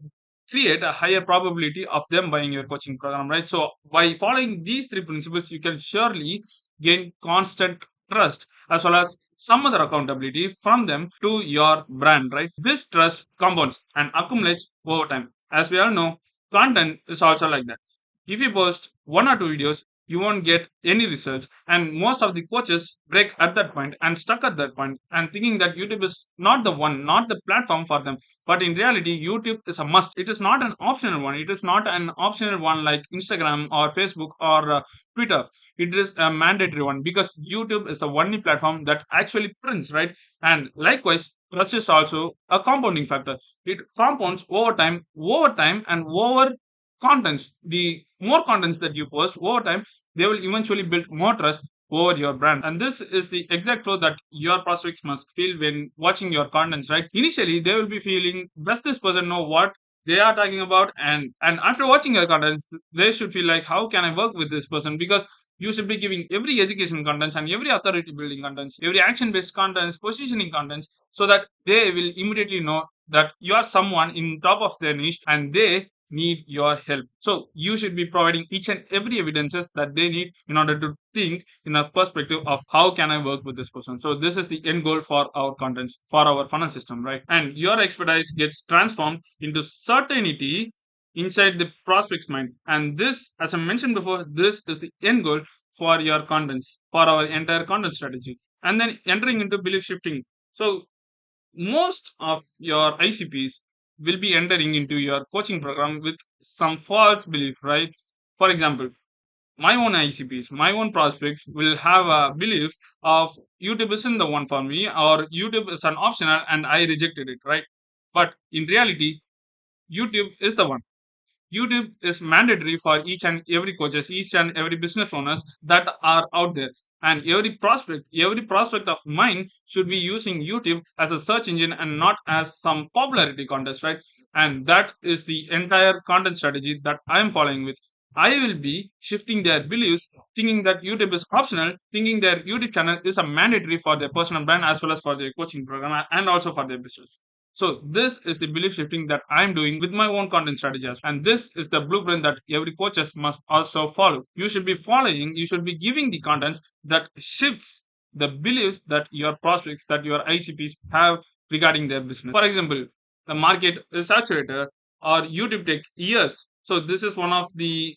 create a higher probability of them buying your coaching program, right? So by following these three principles, you can surely gain constant trust as well as some other accountability from them to your brand, right? This trust compounds and accumulates over time. As we all know, content is also like that. If you post one or two videos, you won't get any results. And most of the coaches break at that point and stuck at that point and thinking that YouTube is not the one, not the platform for them. But in reality, YouTube is a must. It is not an optional one. It is not an optional one like Instagram or Facebook or Twitter. It is a mandatory one, because YouTube is the only platform that actually prints, right? And likewise, trust is also a compounding factor. It compounds over time, and over contents. The more contents that you post over time, they will eventually build more trust over your brand. And this is the exact flow that your prospects must feel when watching your contents, right? Initially, they will be feeling, does this person know what they are talking about? And after watching your contents, they should feel like, how can I work with this person? Because you should be giving every education contents and every authority building contents, every action based contents, positioning contents, so that they will immediately know that you are someone in top of their niche and they need your help. So you should be providing each and every evidences that they need in order to think in a perspective of how can I work with this person. So this is the end goal for our contents, for our funnel system, right? And your expertise gets transformed into certainty inside the prospect's mind. And this, as I mentioned before, this is the end goal for your contents, for our entire content strategy. And then entering into belief shifting. So most of your ICPs will be entering into your coaching program with some false belief, right? For example, my own ICPs, my own prospects will have a belief of YouTube isn't the one for me, or YouTube is an optional and I rejected it, right? But in reality, YouTube is the one. YouTube is mandatory for each and every coaches, each and every business owners that are out there. And every prospect of mine should be using YouTube as a search engine and not as some popularity contest, right? And that is the entire content strategy that I am following with. I will be shifting their beliefs, thinking that YouTube is optional, thinking their YouTube channel is a mandatory for their personal brand as well as for their coaching program and also for their business. So this is the belief shifting that I'm doing with my own content strategy and this is the blueprint that every coaches must also follow. You should be following, you should be giving the contents that shifts the beliefs that your prospects, that your ICPs have regarding their business. For example, the market is saturated or YouTube take years. So this is one of the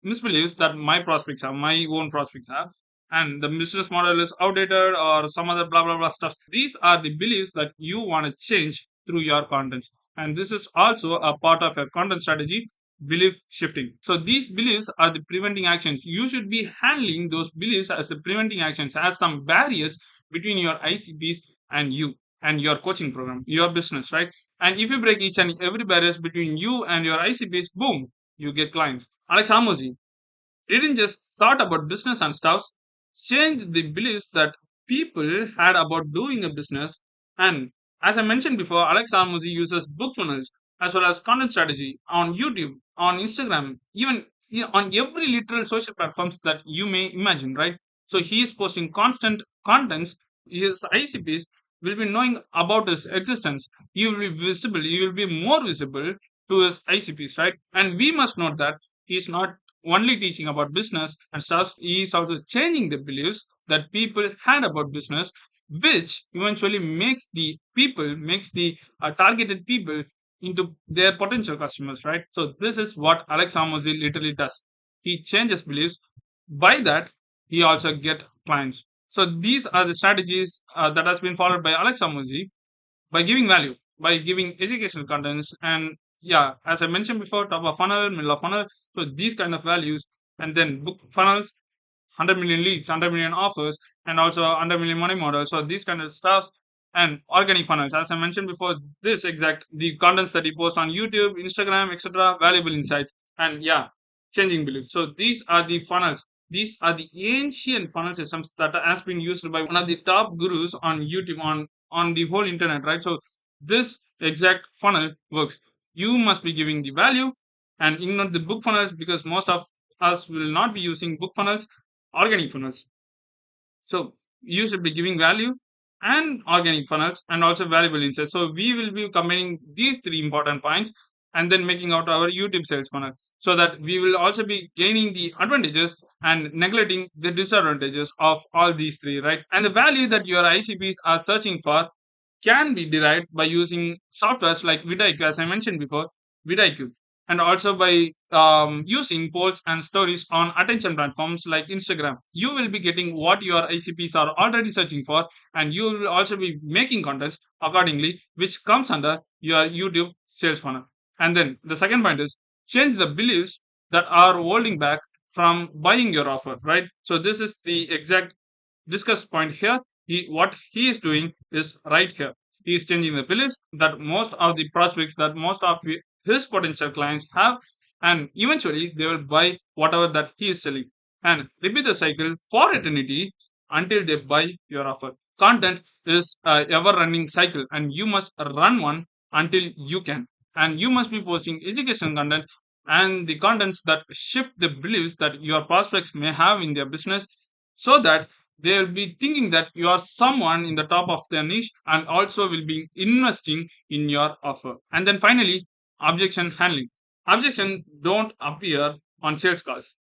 misbeliefs that my prospects have, my own prospects have, and the business model is outdated or some other blah blah blah stuff. These are the beliefs that you want to change through your contents, and this is also a part of your content strategy, belief shifting. So these beliefs are the preventing actions. You should be handling those beliefs as the preventing actions, as some barriers between your ICPs and you and your coaching program, your business, right? And if you break each and every barriers between you and your ICPs, boom, you get clients. Alex Amosi didn't just thought about business and stuff, changed the beliefs that people had about doing a business. And as I mentioned before, Alex Armuzi uses book funnels as well as content strategy on YouTube, on Instagram, even on every literal social platforms that you may imagine, right? So he is posting constant contents. His ICPs will be knowing about his existence. He will be visible. He will be more visible to his ICPs, right? And we must note that he is not only teaching about business and stuff. He is also changing the beliefs that people had about business, which eventually makes the targeted people into their potential customers, right? So this is what Alex Hormozy literally does. He changes beliefs. By that, he also get clients. So these are the strategies that has been followed by Alex Hormozy by giving value, by giving educational contents, and yeah, as I mentioned before, top of funnel, middle of funnel. So these kind of values, and then book funnels, 100 million leads, 100 million offers, and also 100 million money models. So these kind of stuff, and organic funnels. As I mentioned before, this exact the contents that you post on YouTube, Instagram, etc. Valuable insights, and yeah, changing beliefs. So these are the funnels. These are the ancient funnel systems that has been used by one of the top gurus on YouTube on the whole internet, right? So this exact funnel works. You must be giving the value and ignore the book funnels because most of us will not be using book funnels, organic funnels. So you should be giving value and organic funnels and also valuable insights. So we will be combining these three important points and then making out our YouTube sales funnel so that we will also be gaining the advantages and neglecting the disadvantages of all these three, right? And the value that your ICPs are searching for can be derived by using softwares like vidIQ, as I mentioned before, vidIQ, and also by using polls and stories on attention platforms like Instagram. You will be getting what your ICPs are already searching for, and you will also be making contents accordingly, which comes under your YouTube sales funnel. And then the second point is change the beliefs that are holding back from buying your offer, right? So this is the exact discuss point here. What he is doing is right here. He is changing the beliefs that most of the prospects, that most of his potential clients have, and eventually they will buy whatever that he is selling. And repeat the cycle for eternity until they buy your offer. Content is a ever running cycle, and you must run one until you can. And you must be posting education content and the contents that shift the beliefs that your prospects may have in their business so that they'll be thinking that you are someone in the top of their niche and also will be investing in your offer. And then finally, objection handling. Objection don't appear on sales calls.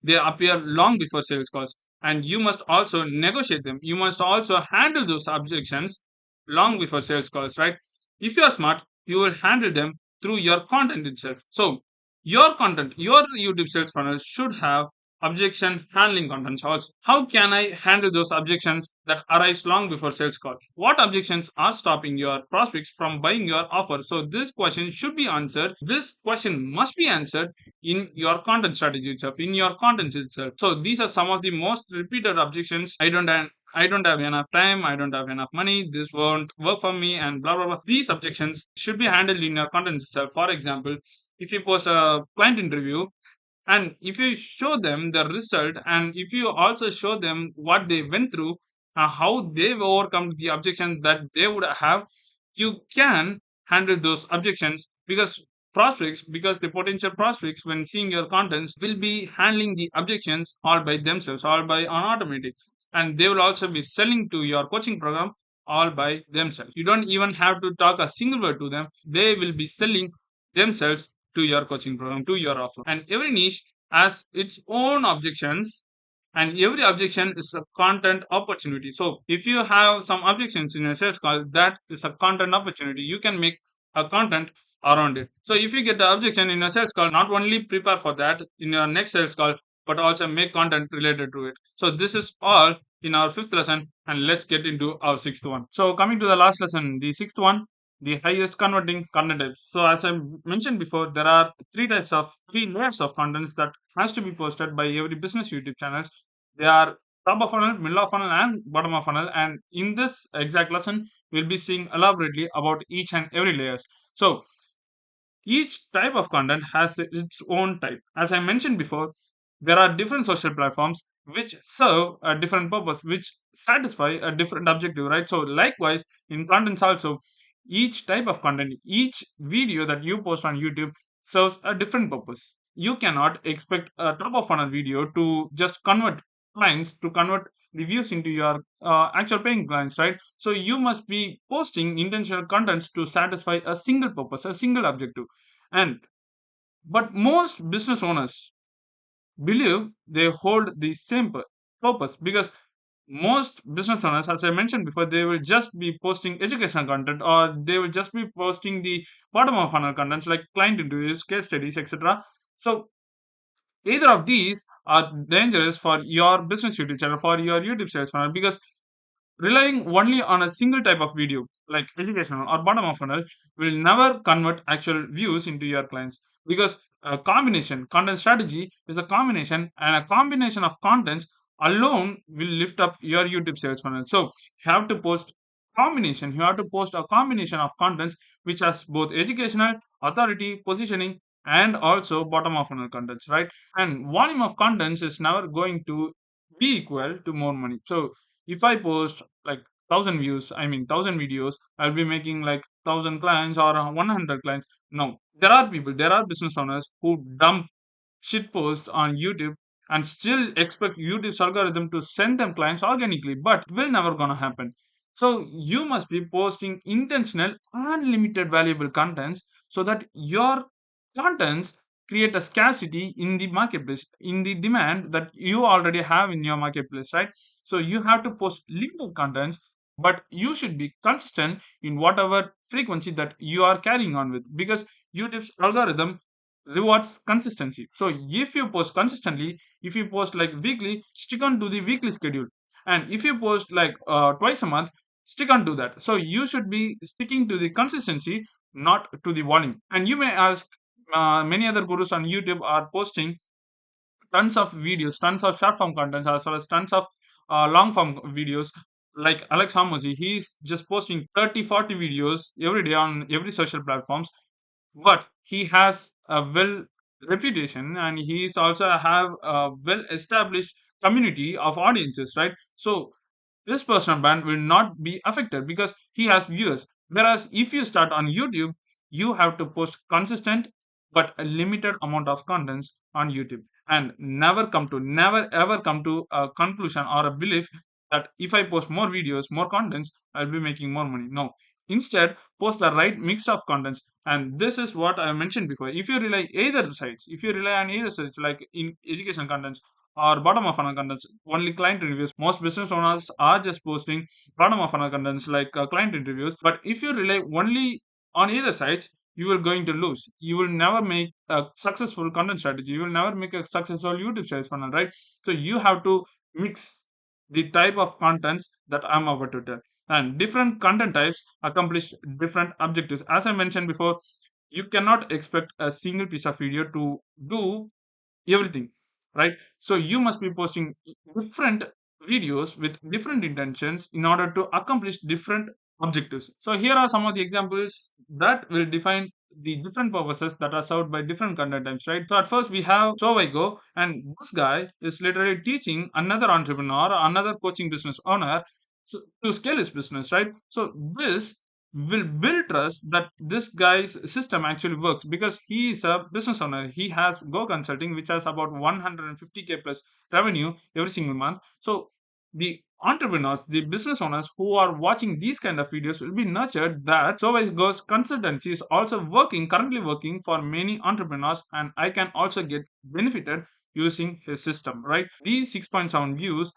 They appear long before sales calls, and you must also negotiate them. You must also handle those objections long before sales calls, right? If you are smart, you will handle them through your content itself. So your content, your YouTube sales funnel should have objection handling contents also. How can I handle those objections that arise long before sales call? What objections are stopping your prospects from buying your offer? So this question should be answered. This question must be answered in your content strategy itself, in your content itself. So these are some of the most repeated objections. I don't have enough time, I don't have enough money, this won't work for me, and blah blah blah. These objections should be handled in your content itself. For example, if you post a client interview and if you show them the result and if you also show them what they went through, how they've overcome the objections that they would have, you can handle those objections because the potential prospects when seeing your contents will be handling the objections all by themselves, all by on automatic, and they will also be selling to your coaching program all by themselves. You don't even have to talk a single word to them. They will be selling themselves to your coaching program, to your offer. And every niche has its own objections, and every objection is a content opportunity. So if you have some objections in your sales call, that is a content opportunity. You can make a content around it. So if you get the objection in your sales call, not only prepare for that in your next sales call, but also make content related to it. So this is all in our fifth lesson, and let's get into our sixth one. So coming to the last lesson, the sixth one, the highest converting content types. So as I mentioned before, there are three layers of contents that has to be posted by every business YouTube channels. They are top of funnel, middle of funnel, and bottom of funnel. And in this exact lesson, we'll be seeing elaborately about each and every layers. So each type of content has its own type. As I mentioned before, there are different social platforms which serve a different purpose, which satisfy a different objective, right? So, likewise, in contents also, each type of content, each video that you post on YouTube serves a different purpose. You cannot expect a top of funnel video to just convert clients, to convert reviews into your actual paying clients, right? So you must be posting intentional contents to satisfy a single purpose, a single objective. And but most business owners believe they hold the same purpose, because most business owners, as I mentioned before, they will just be posting educational content, or they will just be posting the bottom of funnel contents like client interviews, case studies, etc. So either of these are dangerous for your business YouTube channel, for your YouTube sales funnel, because relying only on a single type of video, like educational or bottom of funnel, will never convert actual views into your clients, because a combination content strategy is a combination, and a combination of contents alone will lift up your YouTube sales funnel. So you have to post combination. You have to post a combination of contents which has both educational, authority, positioning, and also bottom of funnel contents, right? And volume of contents is never going to be equal to more money. So if I post like 1,000 views, I mean 1,000 videos, I'll be making like 1,000 clients or 100 clients. No, there are people, there are business owners who dump shit posts on YouTube and still expect YouTube's algorithm to send them clients organically, but it will never gonna happen. So you must be posting intentional, unlimited valuable contents, so that your contents create a scarcity in the marketplace, in the demand that you already have in your marketplace, right? So you have to post limited contents, but you should be consistent in whatever frequency that you are carrying on with, because YouTube's algorithm rewards consistency. So if you post consistently, if you post like weekly, stick on to the weekly schedule. And if you post like twice a month, stick on to that. So you should be sticking to the consistency, not to the volume. And you may ask, many other gurus on YouTube are posting tons of videos, tons of short form contents, as well as tons of long form videos. Like Alex Hamosi, he's just posting 30, 40 videos every day on every social platforms, but he has a well reputation, and he's also have a well established community of audiences, right? So this personal brand will not be affected because he has viewers. Whereas if you start on YouTube, you have to post consistent but a limited amount of contents on YouTube, and never ever come to a conclusion or a belief that if I post more videos, more contents, I'll be making more money. No. Instead, post the right mix of contents. And this is what I mentioned before. If you rely either sides, if you rely on either sides, like in education contents or bottom of funnel contents, only client reviews. Most business owners are just posting bottom of funnel contents like client interviews. But if you rely only on either sides, you are going to lose. You will never make a successful content strategy. You will never make a successful YouTube sales funnel, right? So you have to mix the type of contents that I'm about to tell. And different content types accomplish different objectives. As I mentioned before, you cannot expect a single piece of video to do everything, right? So you must be posting different videos with different intentions in order to accomplish different objectives. So here are some of the examples that will define the different purposes that are served by different content types, right? So at first we have Sovigo, and this guy is literally teaching another entrepreneur, another coaching business owner, to scale his business, right? So this will build trust that this guy's system actually works, because he is a business owner. He has Go Consulting, which has about 150K plus revenue every single month. So the entrepreneurs, the business owners who are watching these kind of videos will be nurtured that so Go's consultancy is also currently working for many entrepreneurs, and I can also get benefited using his system, right? These 6.7 views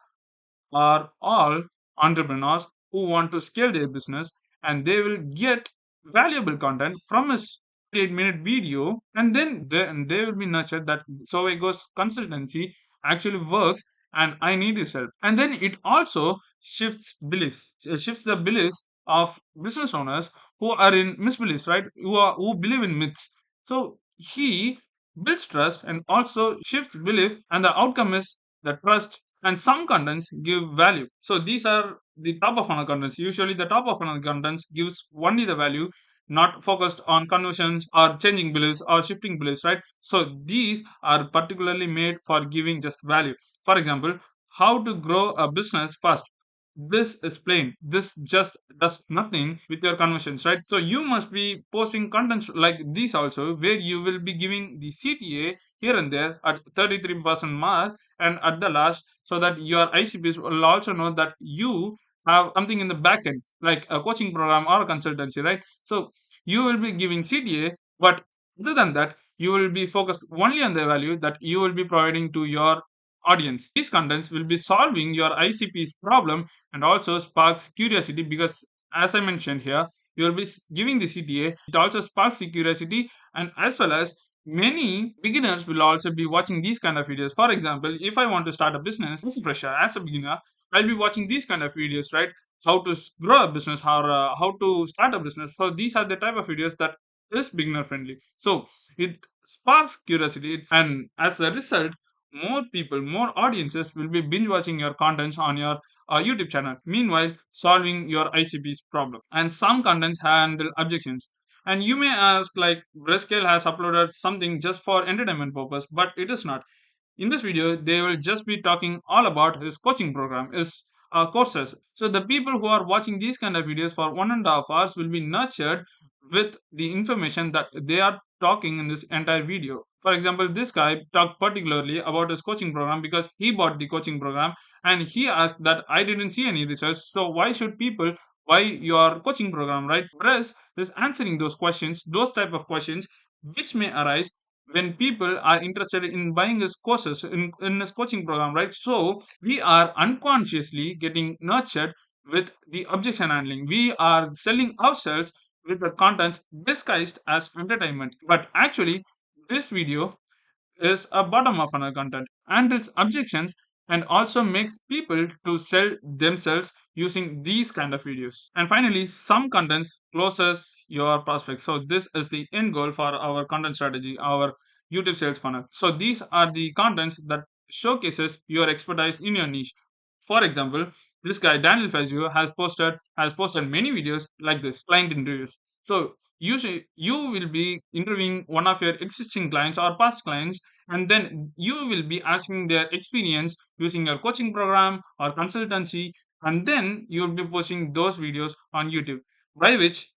are all entrepreneurs who want to scale their business, and they will get valuable content from a 8-minute video, and then they will be nurtured that Sovego's consultancy actually works, and I need his help. And then it also shifts the beliefs of business owners who are in misbeliefs, right? Who believe in myths. So he builds trust and also shifts belief, and the outcome is the trust, and some contents give value. So these are the top of funnel contents. Usually the top of funnel contents gives only the value, not focused on conversions or changing beliefs or shifting beliefs, right? So these are particularly made for giving just value. For example, how to grow a business fast. This is plain. This just does nothing with your conversions, right? So you must be posting contents like these also, where you will be giving the CTA here and there at 33% mark and at the last, so that your ICPs will also know that you have something in the back end, like a coaching program or a consultancy, right? So you will be giving CTA, but other than that, you will be focused only on the value that you will be providing to your audience. These contents will be solving your ICP's problem and also sparks curiosity because, as I mentioned here, you will be giving the CTA. It also sparks the curiosity, and as well as many beginners will also be watching these kind of videos. For example, if I want to start a business as a fresher, as a beginner, I'll be watching these kind of videos, right? How to grow a business, how to start a business. So these are the type of videos that is beginner friendly. So it sparks curiosity, and as a result, more people, more audiences will be binge watching your contents on your YouTube channel. Meanwhile, solving your ICP's problem. And some contents handle objections. And you may ask, like, Grayscale has uploaded something just for entertainment purpose, but it is not. In this video, they will just be talking all about his coaching program, his courses. So the people who are watching these kind of videos for 1.5 hours will be nurtured with the information that they are talking in this entire video. For example, this guy talked particularly about his coaching program because he bought the coaching program, and he asked that I didn't see any research, so why should people buy your coaching program, right? Whereas is answering those questions, those type of questions which may arise when people are interested in buying his courses in his coaching program, right? So we are unconsciously getting nurtured with the objection handling. We are selling ourselves with the contents disguised as entertainment. But actually, this video is a bottom of funnel content and its objections, and also makes people to sell themselves using these kind of videos. And finally, some contents closes your prospects. So this is the end goal for our content strategy, our YouTube sales funnel. So these are the contents that showcases your expertise in your niche. For example, this guy Daniel Fazio has posted many videos like this, client interviews. So you will be interviewing one of your existing clients or past clients, and then you will be asking their experience using your coaching program or consultancy, and then you will be posting those videos on YouTube, by which,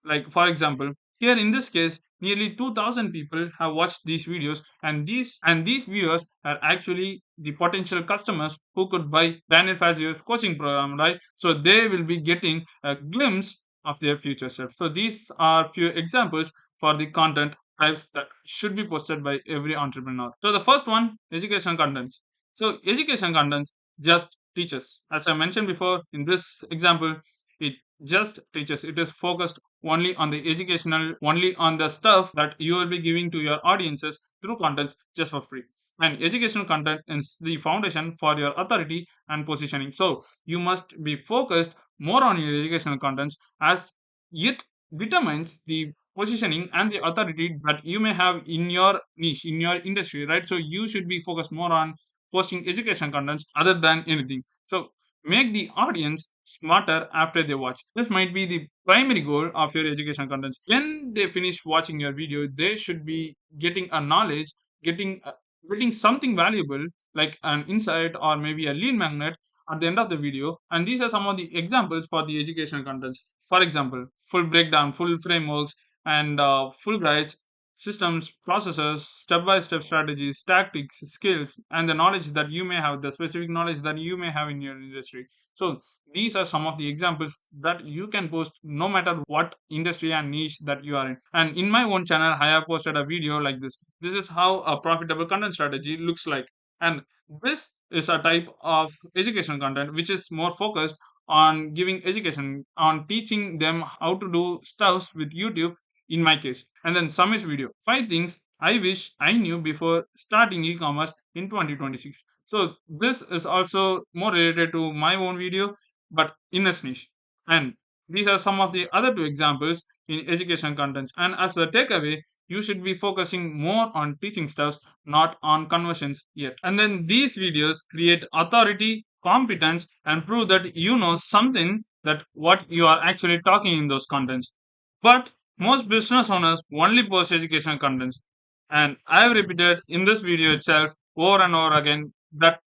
like, for example, here in this case, nearly 2,000 people have watched these videos, and these viewers are actually the potential customers who could buy Daniel Fazio's coaching program, right? So they will be getting a glimpse of their future self. So these are few examples for the content types that should be posted by every entrepreneur. So the first one, education contents. So education contents just teaches. As I mentioned before, in this example, it just teaches. It is focused only on the educational, only on the stuff that you will be giving to your audiences through contents just for free. And educational content is the foundation for your authority and positioning. So you must be focused more on your educational contents, as it determines the positioning and the authority that you may have in your niche, in your industry, right? So you should be focused more on posting education contents other than anything. So make the audience smarter after they watch. This might be the primary goal of your education contents. When they finish watching your video, they should be getting a knowledge, getting getting something valuable like an insight or maybe a lead magnet at the end of the video. And these are some of the examples for the education contents. For example, full breakdown, full frameworks, and full guides, systems, processes, step-by-step strategies, tactics, skills, and the knowledge that you may have, the specific knowledge that you may have in your industry. So these are some of the examples that you can post no matter what industry and niche that you are in. And in my own channel, I have posted a video like this. This is how a profitable content strategy looks like. And this is a type of educational content which is more focused on giving education, on teaching them how to do stuffs with YouTube in my case. And then Samish video, 5 things I wish I knew before starting e-commerce in 2026. So this is also more related to my own video, but in a niche. And these are some of the other two examples in education contents. And as a takeaway, you should be focusing more on teaching stuff, not on conversions yet. And then these videos create authority, competence, and prove that you know something, that what you are actually talking in those contents. But most business owners only post educational contents. And I have repeated in this video itself over and over again that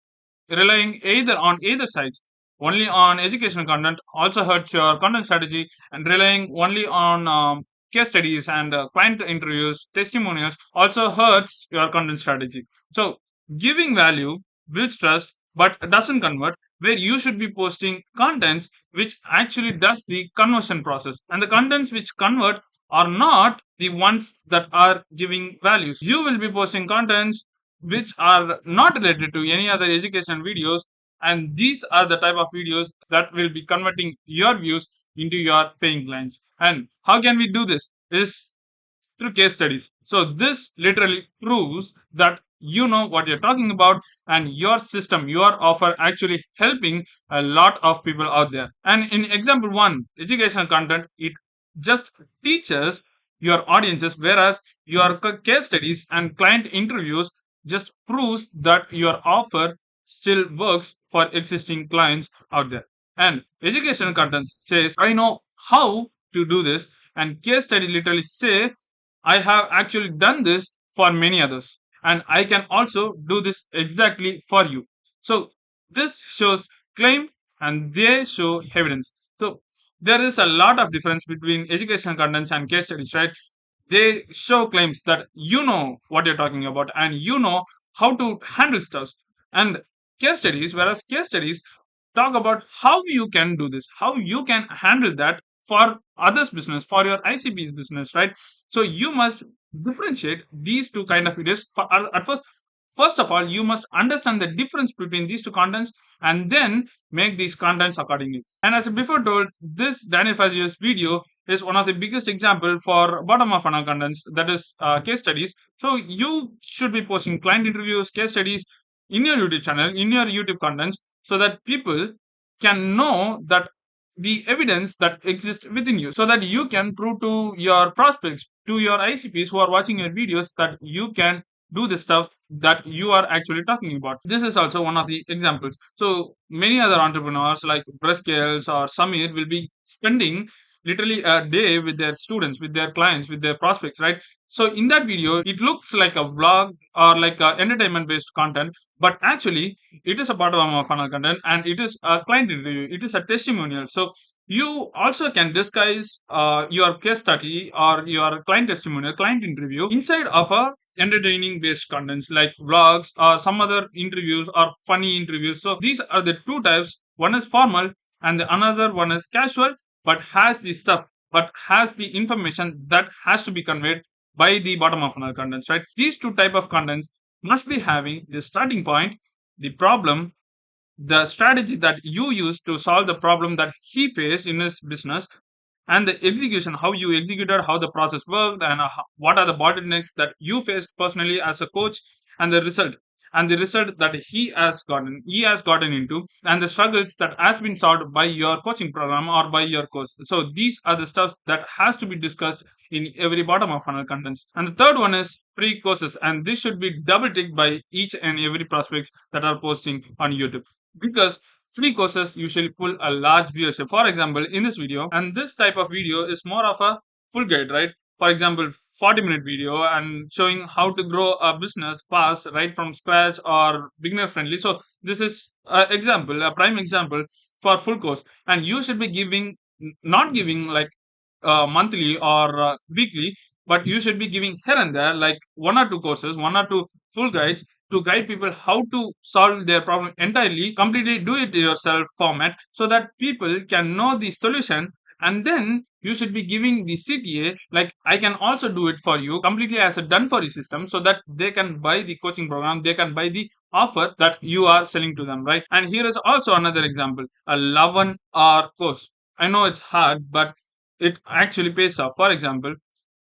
relying either on either sides, only on educational content also hurts your content strategy, and relying only on case studies and client interviews, testimonials also hurts your content strategy. So giving value builds trust but doesn't convert, where you should be posting contents which actually does the conversion process, and the contents which convert are not the ones that are giving values. You will be posting contents which are not related to any other education videos, and these are the type of videos that will be converting your views into your paying clients. And how can we do this? Is through case studies. So this literally proves that you know what you're talking about, and your system, your offer actually helping a lot of people out there. And in example one, educational content, it just teaches your audiences, whereas your case studies and client interviews just proves that your offer still works for existing clients out there. And educational content says, I know how to do this, and case study literally say, I have actually done this for many others, and I can also do this exactly for you. So this shows claim and they show evidence. So there is a lot of difference between educational contents and case studies, right? They show claims that you know what you're talking about and you know how to handle stuff. And case studies, whereas case studies talk about how you can do this, how you can handle that for others business, for your ICP's business, right? So you must differentiate these two kind of videos. At first of all, you must understand the difference between these two contents and then make these contents accordingly. And as I before told, this Daniel Fazio's video is one of the biggest example for bottom of funnel contents, that is case studies. So you should be posting client interviews, case studies in your YouTube channel, in your YouTube contents, so that people can know that the evidence that exists within you, so that you can prove to your prospects, to your ICPs who are watching your videos, that you can do the stuff that you are actually talking about. This is also one of the examples. So many other entrepreneurs like Breskales or Samir will be spending literally a day with their students, with their clients, with their prospects, right? So in that video, it looks like a vlog or like a entertainment based content, but actually it is a part of our funnel content and it is a client interview, it is a testimonial. So you also can disguise your case study or your client testimonial, client interview inside of a entertaining based contents like vlogs or some other interviews or funny interviews. So these are the two types. One is formal and the another one is casual, but has the stuff, but has the information that has to be conveyed by the bottom of funnel contents, right? These two type of contents must be having the starting point, the problem, the strategy that you use to solve the problem that he faced in his business, and the execution, how you executed, how the process worked, and what are the bottlenecks that you faced personally as a coach, and the result that he has gotten into, and the struggles that has been solved by your coaching program or by your course. So these are the stuff that has to be discussed in every bottom of funnel contents. And the third one is free courses, and this should be double ticked by each and every prospects that are posting on YouTube, because free courses usually pull a large viewership. For example, in this video, and this type of video is more of a full guide, right? For example, 40-minute video and showing how to grow a business fast, right from scratch or beginner friendly. So this is an example, a prime example for full course. And you should be giving, not giving like monthly or weekly, but you should be giving here and there like one or two courses, one or two full guides to guide people how to solve their problem entirely, completely do it yourself format, so that people can know the solution. And then you should be giving the CTA like, I can also do it for you completely as a done for you system, so that they can buy the coaching program, they can buy the offer that you are selling to them, right? And here is also another example, a 11-hour course. I know it's hard, but it actually pays off. For example,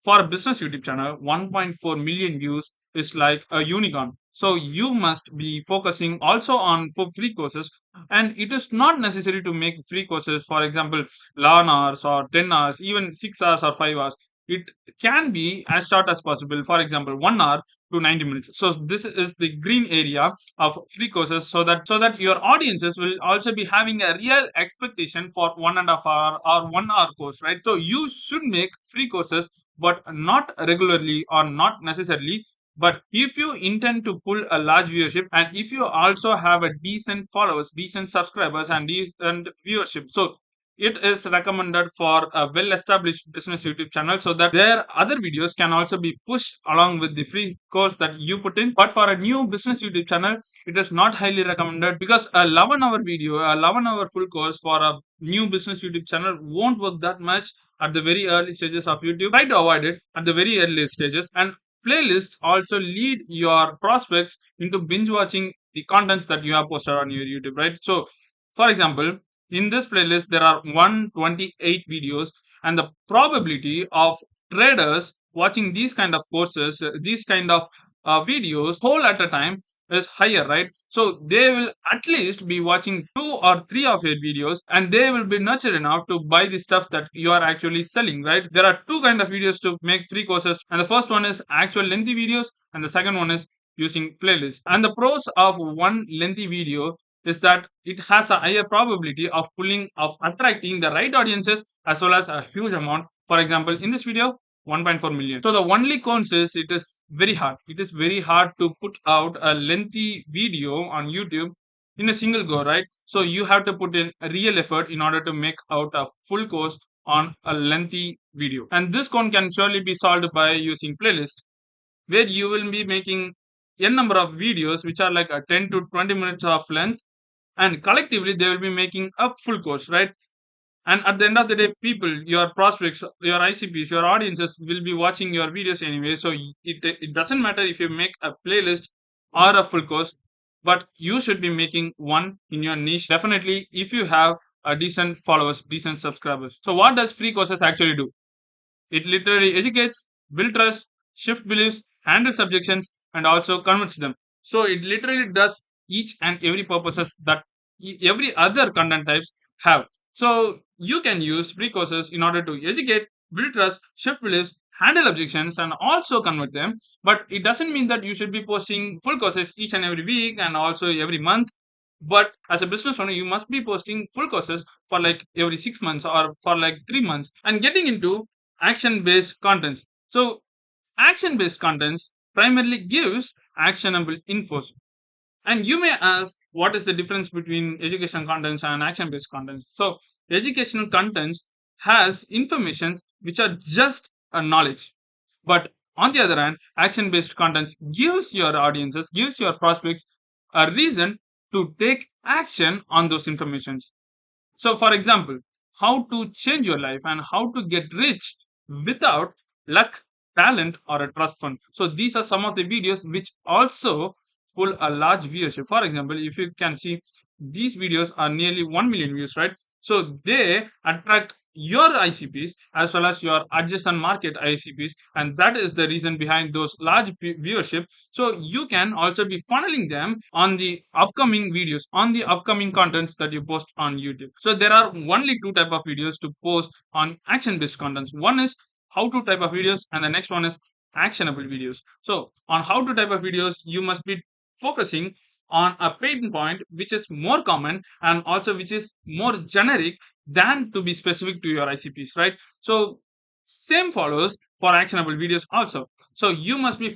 for a business YouTube channel, 1.4 million views is like a unicorn. So you must be focusing also on for free courses, and it is not necessary to make free courses. For example, 11 hours or 10 hours, even 6 hours or 5 hours. It can be as short as possible. For example, 1 hour to 90 minutes. So this is the green area of free courses, so that your audiences will also be having a real expectation for 1.5 hour or 1 hour course, right? So you should make free courses, but not regularly or not necessarily. But if you intend to pull a large viewership, and if you also have a decent followers, decent subscribers, and decent viewership, so it is recommended for a well established business YouTube channel so that their other videos can also be pushed along with the free course that you put in. But for a new business YouTube channel, it is not highly recommended because a 11-hour video, a 11-hour full course for a new business YouTube channel won't work that much at the very early stages of YouTube. Try to avoid it at the very early stages. And playlists also lead your prospects into binge watching the contents that you have posted on your YouTube, right? So, for example, in this playlist there are 128 videos, and the probability of traders watching these kind of courses, these kind of videos whole at a time is higher, right? So they will at least be watching 2 or 3 of your videos, and they will be nurtured enough to buy the stuff that you are actually selling, right? There are two kind of videos to make free courses, and the first one is actual lengthy videos, and the second one is using playlists. And the pros of one lengthy video is that it has a higher probability of attracting the right audiences as well as a huge amount. For example, in this video, 1.4 million. So the only cons is it is very hard. It is very hard to put out a lengthy video on YouTube in a single go, right? So you have to put in a real effort in order to make out a full course on a lengthy video. And this con can surely be solved by using playlist, where you will be making n number of videos which are like a 10 to 20 minutes of length, and collectively they will be making a full course, right? And at the end of the day, people, your prospects, your ICPs, your audiences will be watching your videos anyway. So it doesn't matter if you make a playlist or a full course, but you should be making one in your niche, definitely, if you have a decent followers, decent subscribers. So what does free courses actually do? It literally educates, build trust, shift beliefs, handles objections, and also converts them. So it literally does each and every purposes that every other content types have. So you can use free courses in order to educate, build trust, shift beliefs, handle objections, and also convert them. But it doesn't mean that you should be posting full courses each and every week and also every month. But as a business owner, you must be posting full courses for like every 6 months or for like 3 months, and getting into action based contents. So action based contents primarily gives actionable info. And you may ask, what is the difference between educational contents and action based contents? So educational contents has informations which are just a knowledge, but on the other hand, action based contents gives your audiences, gives your prospects a reason to take action on those informations. So, for example, how to change your life and how to get rich without luck, talent, or a trust fund. So, these are some of the videos which also pull a large viewership. For example, if you can see, these videos are nearly 1 million views, right? So, they attract your ICPs as well as your adjacent market ICPs, and that is the reason behind those large viewership. So you can also be funneling them on the upcoming videos, on the upcoming contents that you post on YouTube. So there are only two type of videos to post on action based contents. One is how to type of videos, and the next one is actionable videos. So on how to type of videos, you must be focusing on a pain point which is more common and also which is more generic than to be specific to your ICPs, right? So same follows for actionable videos also. So you must be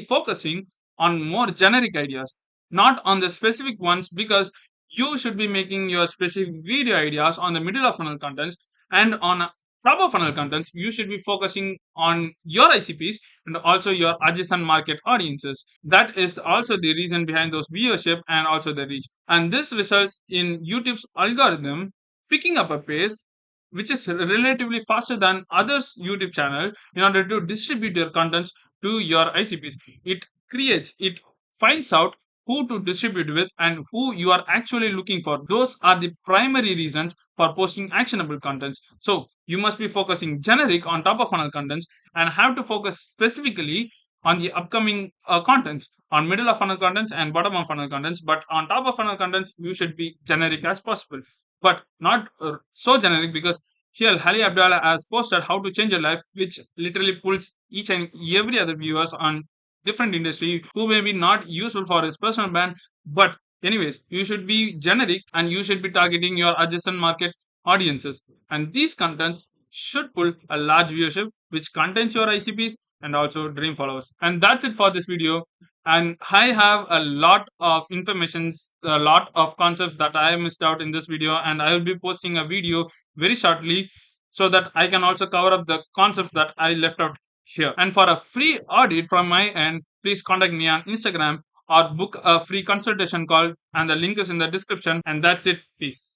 focusing on more generic ideas, not on the specific ones, because you should be making your specific video ideas on the middle of funnel contents, and on top of funnel contents, you should be focusing on your ICPs and also your adjacent market audiences. That is also the reason behind those viewership and also the reach. And this results in YouTube's algorithm picking up a pace which is relatively faster than others YouTube channel in order to distribute your contents to your ICPs. It finds out who to distribute with and who you are actually looking for. Those are the primary reasons for posting actionable contents. So you must be focusing generic on top of funnel contents and have to focus specifically on the upcoming contents, on middle of funnel contents and bottom of funnel contents. But on top of funnel contents, you should be generic as possible, but not so generic, because here Hali Abdallah has posted how to change your life, which literally pulls each and every other viewers on different industry who may be not useful for his personal brand. But anyways, you should be generic and you should be targeting your adjacent market audiences, and these contents should pull a large viewership which contains your ICPs and also dream followers. And that's it for this video. And I have a lot of informations, a lot of concepts that I missed out in this video, and I will be posting a video very shortly so that I can also cover up the concepts that I left out here. And for a free audit from my end, please contact me on Instagram or book a free consultation call, and the link is in the description. And that's it. Peace.